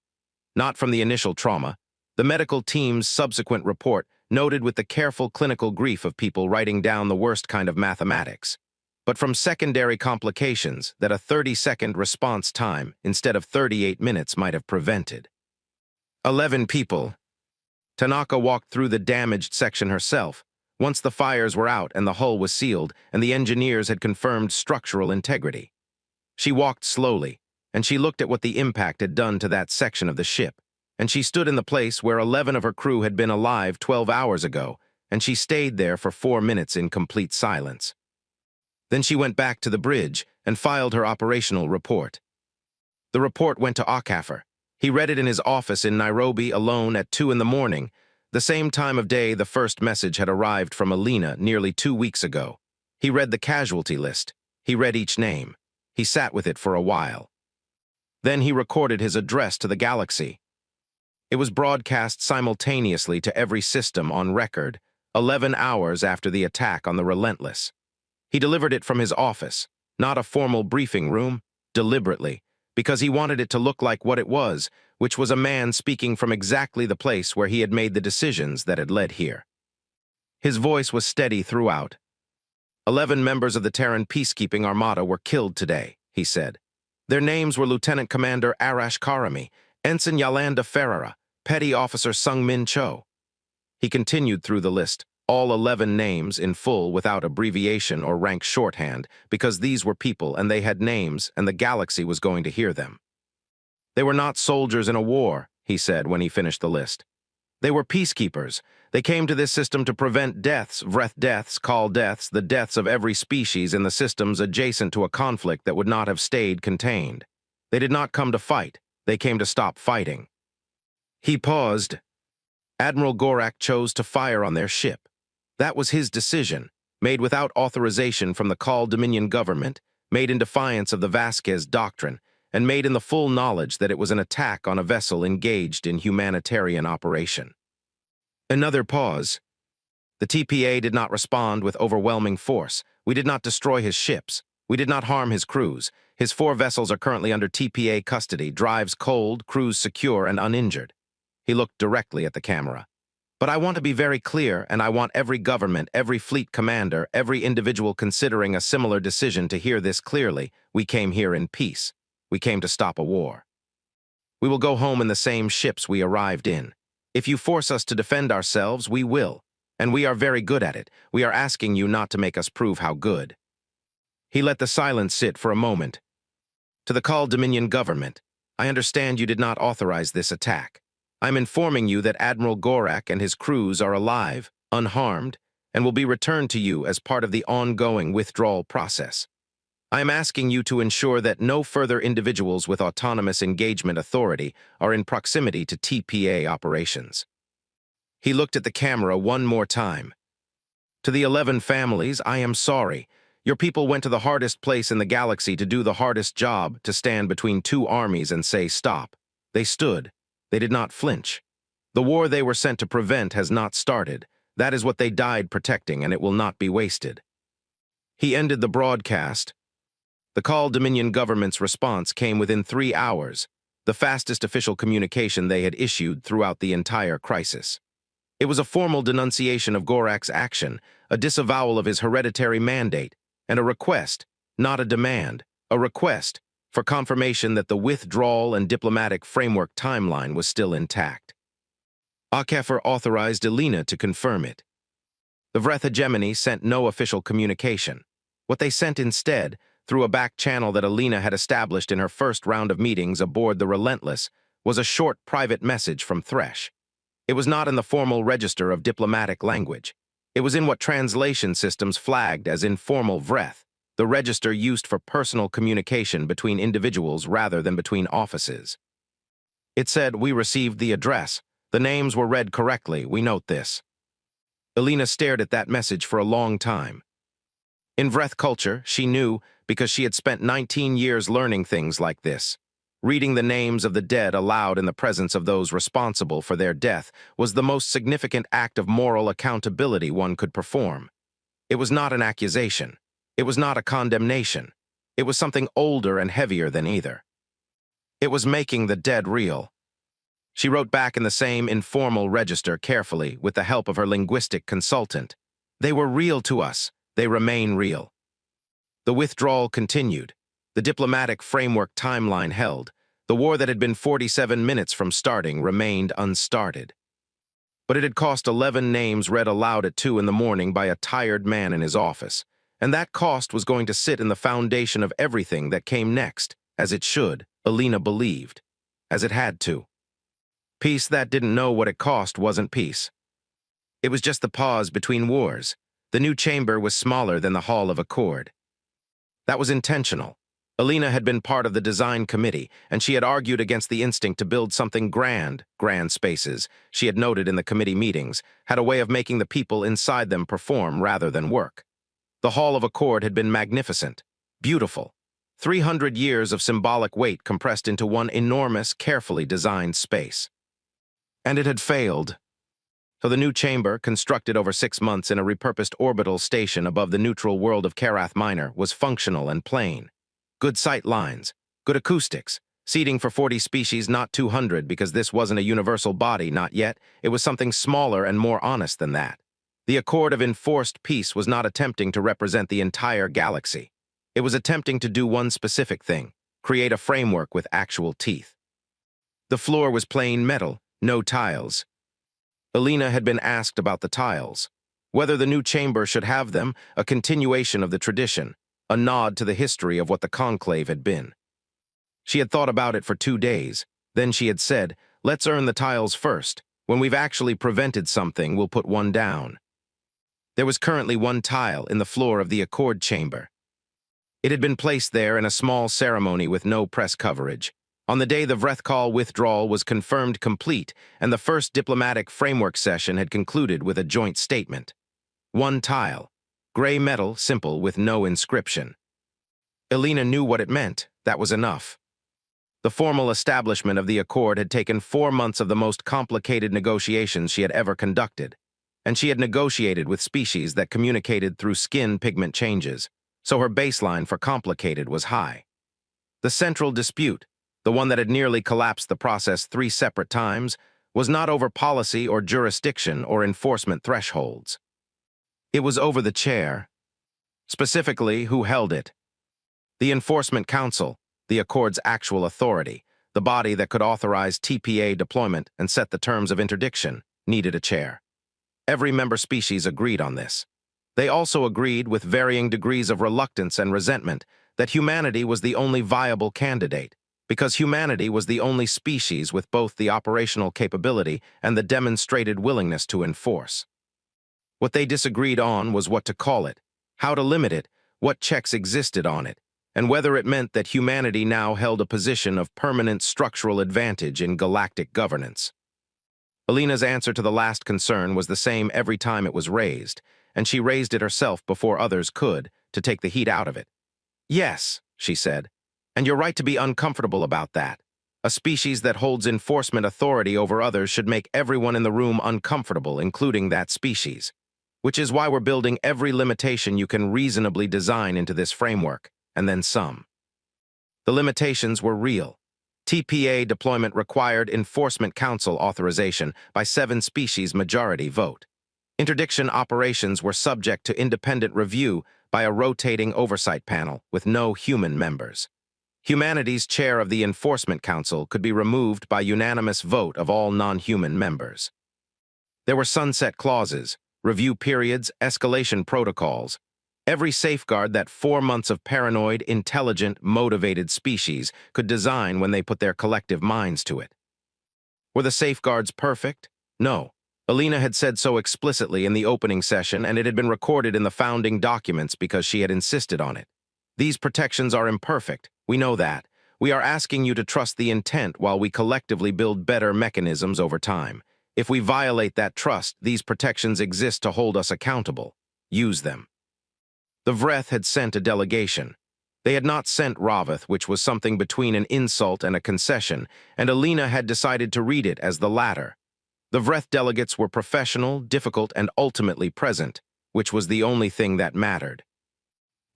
Not from the initial trauma. The medical team's subsequent report noted with the careful clinical grief of people writing down the worst kind of mathematics, but from secondary complications that a 30-second response time instead of 38 minutes might have prevented. 11 people. Tanaka walked through the damaged section herself, once the fires were out and the hull was sealed and the engineers had confirmed structural integrity. She walked slowly, and she looked at what the impact had done to that section of the ship, and she stood in the place where 11 of her crew had been alive 12 hours ago, and she stayed there for 4 minutes in complete silence. Then she went back to the bridge and filed her operational report. The report went to Okafor. He read it in his office in Nairobi alone at 2 in the morning, the same time of day the first message had arrived from Alina nearly 2 weeks ago. He read the casualty list. He read each name. He sat with it for a while. Then he recorded his address to the galaxy. It was broadcast simultaneously to every system on record, 11 hours after the attack on the Relentless. He delivered it from his office, not a formal briefing room, deliberately, because he wanted it to look like what it was, which was a man speaking from exactly the place where he had made the decisions that had led here. His voice was steady throughout. 11 members of the Terran peacekeeping armada were killed today, he said. Their names were Lieutenant Commander Arash Karami, Ensign Yolanda Ferreira, Petty Officer Sung-Min Cho. He continued through the list, all 11 names in full without abbreviation or rank shorthand, because these were people and they had names and the galaxy was going to hear them. They were not soldiers in a war, he said when he finished the list. They were peacekeepers. They came to this system to prevent deaths, Vreth deaths, Kal deaths, the deaths of every species in the systems adjacent to a conflict that would not have stayed contained. They did not come to fight. They came to stop fighting. He paused. Admiral Gorak chose to fire on their ship. That was his decision, made without authorization from the Kal Dominion government, made in defiance of the Vasquez Doctrine, and made in the full knowledge that it was an attack on a vessel engaged in humanitarian operation. Another pause. The TPA did not respond with overwhelming force. We did not destroy his ships. We did not harm his crews. His 4 vessels are currently under TPA custody, drives cold, crews secure and uninjured. He looked directly at the camera. But I want to be very clear, and I want every government, every fleet commander, every individual considering a similar decision to hear this clearly. We came here in peace. We came to stop a war. We will go home in the same ships we arrived in. If you force us to defend ourselves, we will. And we are very good at it. We are asking you not to make us prove how good. He let the silence sit for a moment. To the Kal Dominion government, I understand you did not authorize this attack. I'm informing you that Admiral Gorak and his crews are alive, unharmed, and will be returned to you as part of the ongoing withdrawal process. I am asking you to ensure that no further individuals with autonomous engagement authority are in proximity to TPA operations. He looked at the camera one more time. To the 11 families, I am sorry. Your people went to the hardest place in the galaxy to do the hardest job, to stand between 2 armies and say stop. They stood. They did not flinch. The war they were sent to prevent has not started. That is what they died protecting, and it will not be wasted. He ended the broadcast. The Kal Dominion government's response came within 3 hours, the fastest official communication they had issued throughout the entire crisis. It was a formal denunciation of Gorak's action, a disavowal of his hereditary mandate, and a request, not a demand, a request for confirmation that the withdrawal and diplomatic framework timeline was still intact. Akefer authorized Elena to confirm it. The Vreth hegemony sent no official communication. What they sent instead, through a back channel that Elena had established in her first round of meetings aboard the Relentless, was a short private message from Thresh. It was not in the formal register of diplomatic language. It was in what translation systems flagged as informal Vreth, the register used for personal communication between individuals rather than between offices. It said, "We received the address. The names were read correctly, we note this." Elena stared at that message for a long time. In Vreth culture, she knew, because she had spent 19 years learning things like this. Reading the names of the dead aloud in the presence of those responsible for their death was the most significant act of moral accountability one could perform. It was not an accusation. It was not a condemnation. It was something older and heavier than either. It was making the dead real. She wrote back in the same informal register carefully with the help of her linguistic consultant. They were real to us. They remain real. The withdrawal continued. The diplomatic framework timeline held. The war that had been 47 minutes from starting remained unstarted. But it had cost 11 names read aloud at 2 in the morning by a tired man in his office. And that cost was going to sit in the foundation of everything that came next, as it should, Elena believed. As it had to. Peace that didn't know what it cost wasn't peace. It was just the pause between wars. The new chamber was smaller than the Hall of Accord. That was intentional. Elena had been part of the design committee, and she had argued against the instinct to build something grand spaces, she had noted in the committee meetings, had a way of making the people inside them perform rather than work. The Hall of Accord had been magnificent, beautiful. 300 years of symbolic weight compressed into one enormous, carefully designed space. And it had failed. So the new chamber, constructed over 6 months in a repurposed orbital station above the neutral world of Karath Minor, was functional and plain. Good sight lines, good acoustics, seating for 40 species, not 200, because this wasn't a universal body, not yet. It was something smaller and more honest than that. The Accord of Enforced Peace was not attempting to represent the entire galaxy. It was attempting to do one specific thing, create a framework with actual teeth. The floor was plain metal, no tiles. Elena had been asked about the tiles. Whether the new chamber should have them, a continuation of the tradition, a nod to the history of what the conclave had been. She had thought about it for 2 days. Then she had said, "Let's earn the tiles first. When we've actually prevented something, we'll put one down." There was currently one tile in the floor of the Accord chamber. It had been placed there in a small ceremony with no press coverage. On the day the Vrethkal withdrawal was confirmed complete, and the first diplomatic framework session had concluded with a joint statement. One tile. Gray metal, simple, with no inscription. Elena knew what it meant. That was enough. The formal establishment of the Accord had taken 4 months of the most complicated negotiations she had ever conducted, and she had negotiated with species that communicated through skin pigment changes, so her baseline for complicated was high. The central dispute, the one that had nearly collapsed the process 3 separate times, was not over policy or jurisdiction or enforcement thresholds. It was over the chair. Specifically, who held it. The Enforcement Council, the Accord's actual authority, the body that could authorize TPA deployment and set the terms of interdiction, needed a chair. Every member species agreed on this. They also agreed, with varying degrees of reluctance and resentment, that humanity was the only viable candidate, because humanity was the only species with both the operational capability and the demonstrated willingness to enforce. What they disagreed on was what to call it, how to limit it, what checks existed on it, and whether it meant that humanity now held a position of permanent structural advantage in galactic governance. Elena's answer to the last concern was the same every time it was raised, and she raised it herself before others could, to take the heat out of it. "Yes," she said, "and you're right to be uncomfortable about that. A species that holds enforcement authority over others should make everyone in the room uncomfortable, including that species. Which is why we're building every limitation you can reasonably design into this framework, and then some." The limitations were real. TPA deployment required Enforcement Council authorization by 7 species majority vote. Interdiction operations were subject to independent review by a rotating oversight panel with no human members. Humanity's chair of the Enforcement Council could be removed by unanimous vote of all non-human members. There were sunset clauses, review periods, escalation protocols, every safeguard that 4 months of paranoid, intelligent, motivated species could design when they put their collective minds to it. Were the safeguards perfect? No. Alina had said so explicitly in the opening session, and it had been recorded in the founding documents because she had insisted on it. These protections are imperfect. We know that. We are asking you to trust the intent while we collectively build better mechanisms over time. If we violate that trust, these protections exist to hold us accountable. Use them. The Vreth had sent a delegation. They had not sent Raveth, which was something between an insult and a concession, and Alina had decided to read it as the latter. The Vreth delegates were professional, difficult, and ultimately present, which was the only thing that mattered.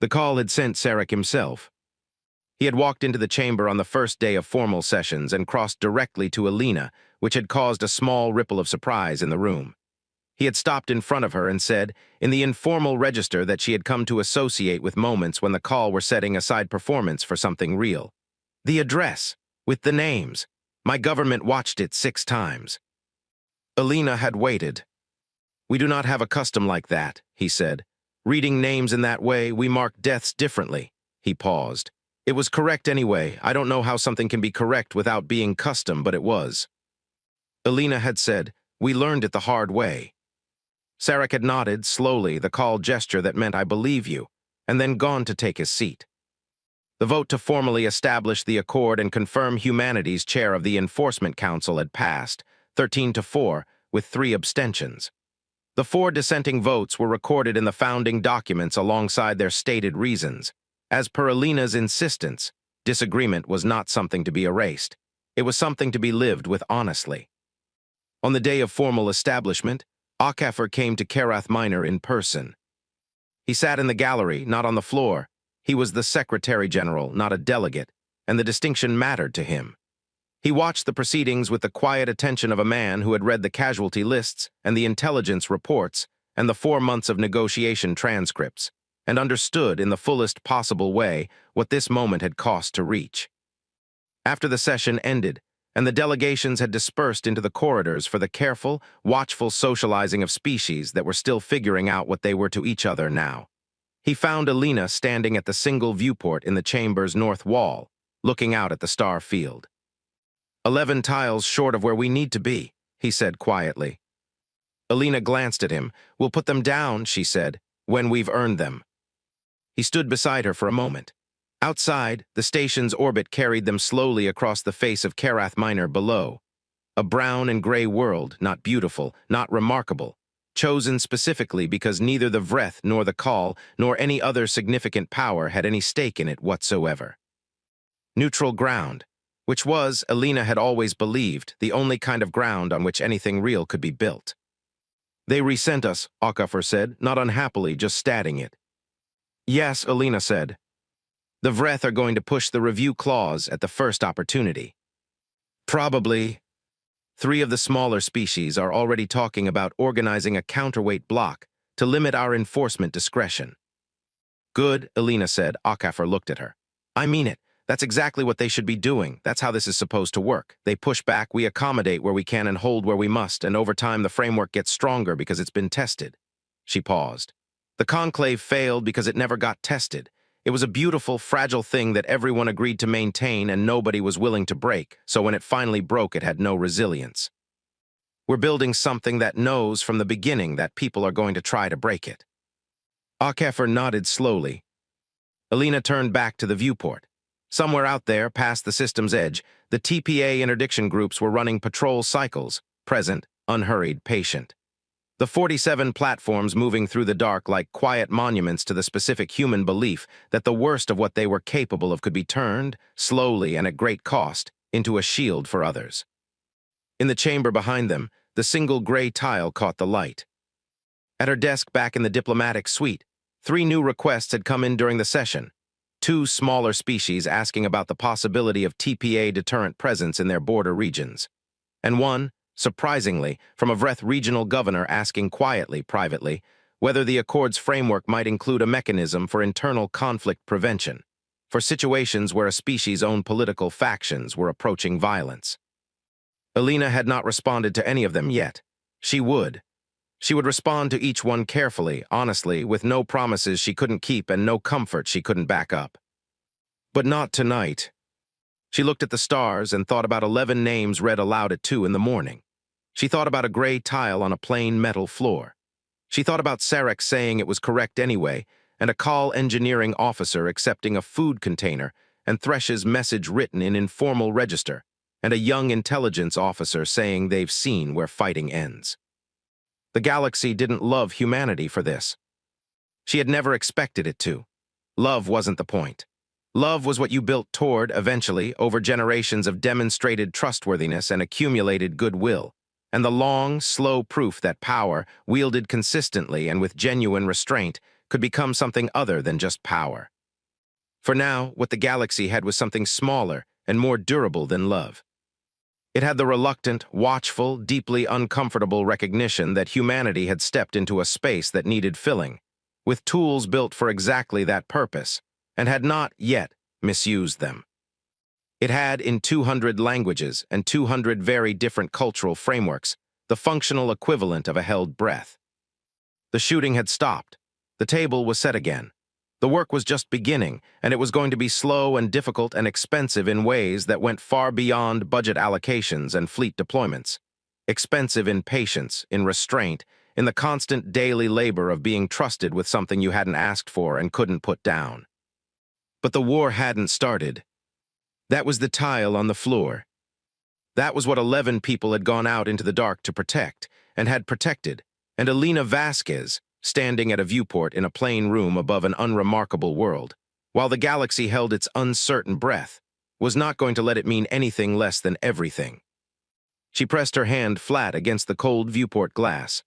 The call had sent Sarek himself. He had walked into the chamber on the first day of formal sessions and crossed directly to Alina, which had caused a small ripple of surprise in the room. He had stopped in front of her and said, in the informal register that she had come to associate with moments when the call were setting aside performance for something real. The address, with the names. My government watched it 6 times. Alina had waited. We do not have a custom like that, he said. Reading names in that way, we mark deaths differently. He paused. It was correct anyway. I don't know how something can be correct without being custom, but it was. Alina had said, we learned it the hard way. Sarek had nodded, slowly, the call gesture that meant I believe you, and then gone to take his seat. The vote to formally establish the Accord and confirm humanity's chair of the Enforcement Council had passed, 13-4, with 3 abstentions. The 4 dissenting votes were recorded in the founding documents alongside their stated reasons. As per Alina's insistence, disagreement was not something to be erased. It was something to be lived with honestly. On the day of formal establishment, Akafor came to Karath Minor in person. He sat in the gallery, not on the floor. He was the Secretary General, not a delegate, and the distinction mattered to him. He watched the proceedings with the quiet attention of a man who had read the casualty lists and the intelligence reports and the 4 months of negotiation transcripts, and understood in the fullest possible way what this moment had cost to reach. After the session ended, and the delegations had dispersed into the corridors for the careful, watchful socializing of species that were still figuring out what they were to each other now, he found Alina standing at the single viewport in the chamber's north wall, looking out at the star field. 11 tiles short of where we need to be, he said quietly. Alina glanced at him. We'll put them down, she said, when we've earned them. He stood beside her for a moment. Outside, the station's orbit carried them slowly across the face of Karath Minor below. A brown and gray world, not beautiful, not remarkable, chosen specifically because neither the Vreth nor the Call nor any other significant power had any stake in it whatsoever. Neutral ground, which was, Alina had always believed, the only kind of ground on which anything real could be built. They resent us, Akafor said, not unhappily, just statting it. Yes, Alina said. The Vreth are going to push the review clause at the first opportunity. Probably. 3 of the smaller species are already talking about organizing a counterweight block to limit our enforcement discretion. Good, Alina said. Akafor looked at her. I mean it. That's exactly what they should be doing. That's how this is supposed to work. They push back, we accommodate where we can and hold where we must, and over time the framework gets stronger because it's been tested. She paused. The conclave failed because it never got tested. It was a beautiful, fragile thing that everyone agreed to maintain and nobody was willing to break, so when it finally broke, it had no resilience. We're building something that knows from the beginning that people are going to try to break it. Akafor nodded slowly. Alina turned back to the viewport. Somewhere out there, past the system's edge, the TPA interdiction groups were running patrol cycles, present, unhurried, patient. The 47 platforms moving through the dark like quiet monuments to the specific human belief that the worst of what they were capable of could be turned, slowly and at great cost, into a shield for others. In the chamber behind them, the single gray tile caught the light. At her desk back in the diplomatic suite, 3 new requests had come in during the session. 2 smaller species asking about the possibility of TPA deterrent presence in their border regions. And 1, surprisingly, from a Vreth regional governor asking quietly, privately, whether the Accord's framework might include a mechanism for internal conflict prevention, for situations where a species' own political factions were approaching violence. Alina had not responded to any of them yet. She would. She would respond to each one carefully, honestly, with no promises she couldn't keep and no comfort she couldn't back up. But not tonight. She looked at the stars and thought about 11 names read aloud at 2 in the morning. She thought about a gray tile on a plain metal floor. She thought about Sarek saying it was correct anyway, and a call engineering officer accepting a food container, and Thresh's message written in informal register, and a young intelligence officer saying they've seen where fighting ends. The galaxy didn't love humanity for this. She had never expected it to. Love wasn't the point. Love was what you built toward, eventually, over generations of demonstrated trustworthiness and accumulated goodwill, and the long, slow proof that power, wielded consistently and with genuine restraint, could become something other than just power. For now, what the galaxy had was something smaller and more durable than love. It had the reluctant, watchful, deeply uncomfortable recognition that humanity had stepped into a space that needed filling, with tools built for exactly that purpose, and had not yet misused them. It had, in 200 languages and 200 very different cultural frameworks, the functional equivalent of a held breath. The shooting had stopped. The table was set again. The work was just beginning, and it was going to be slow and difficult and expensive in ways that went far beyond budget allocations and fleet deployments. Expensive in patience, in restraint, in the constant daily labor of being trusted with something you hadn't asked for and couldn't put down. But the war hadn't started. That was the tile on the floor. That was what 11 people had gone out into the dark to protect, and had protected, and Alina Vasquez, standing at a viewport in a plain room above an unremarkable world, while the galaxy held its uncertain breath, was not going to let it mean anything less than everything. She pressed her hand flat against the cold viewport glass.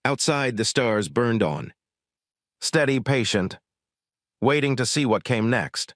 Outside, the stars burned on. Steady, patient, waiting to see what came next.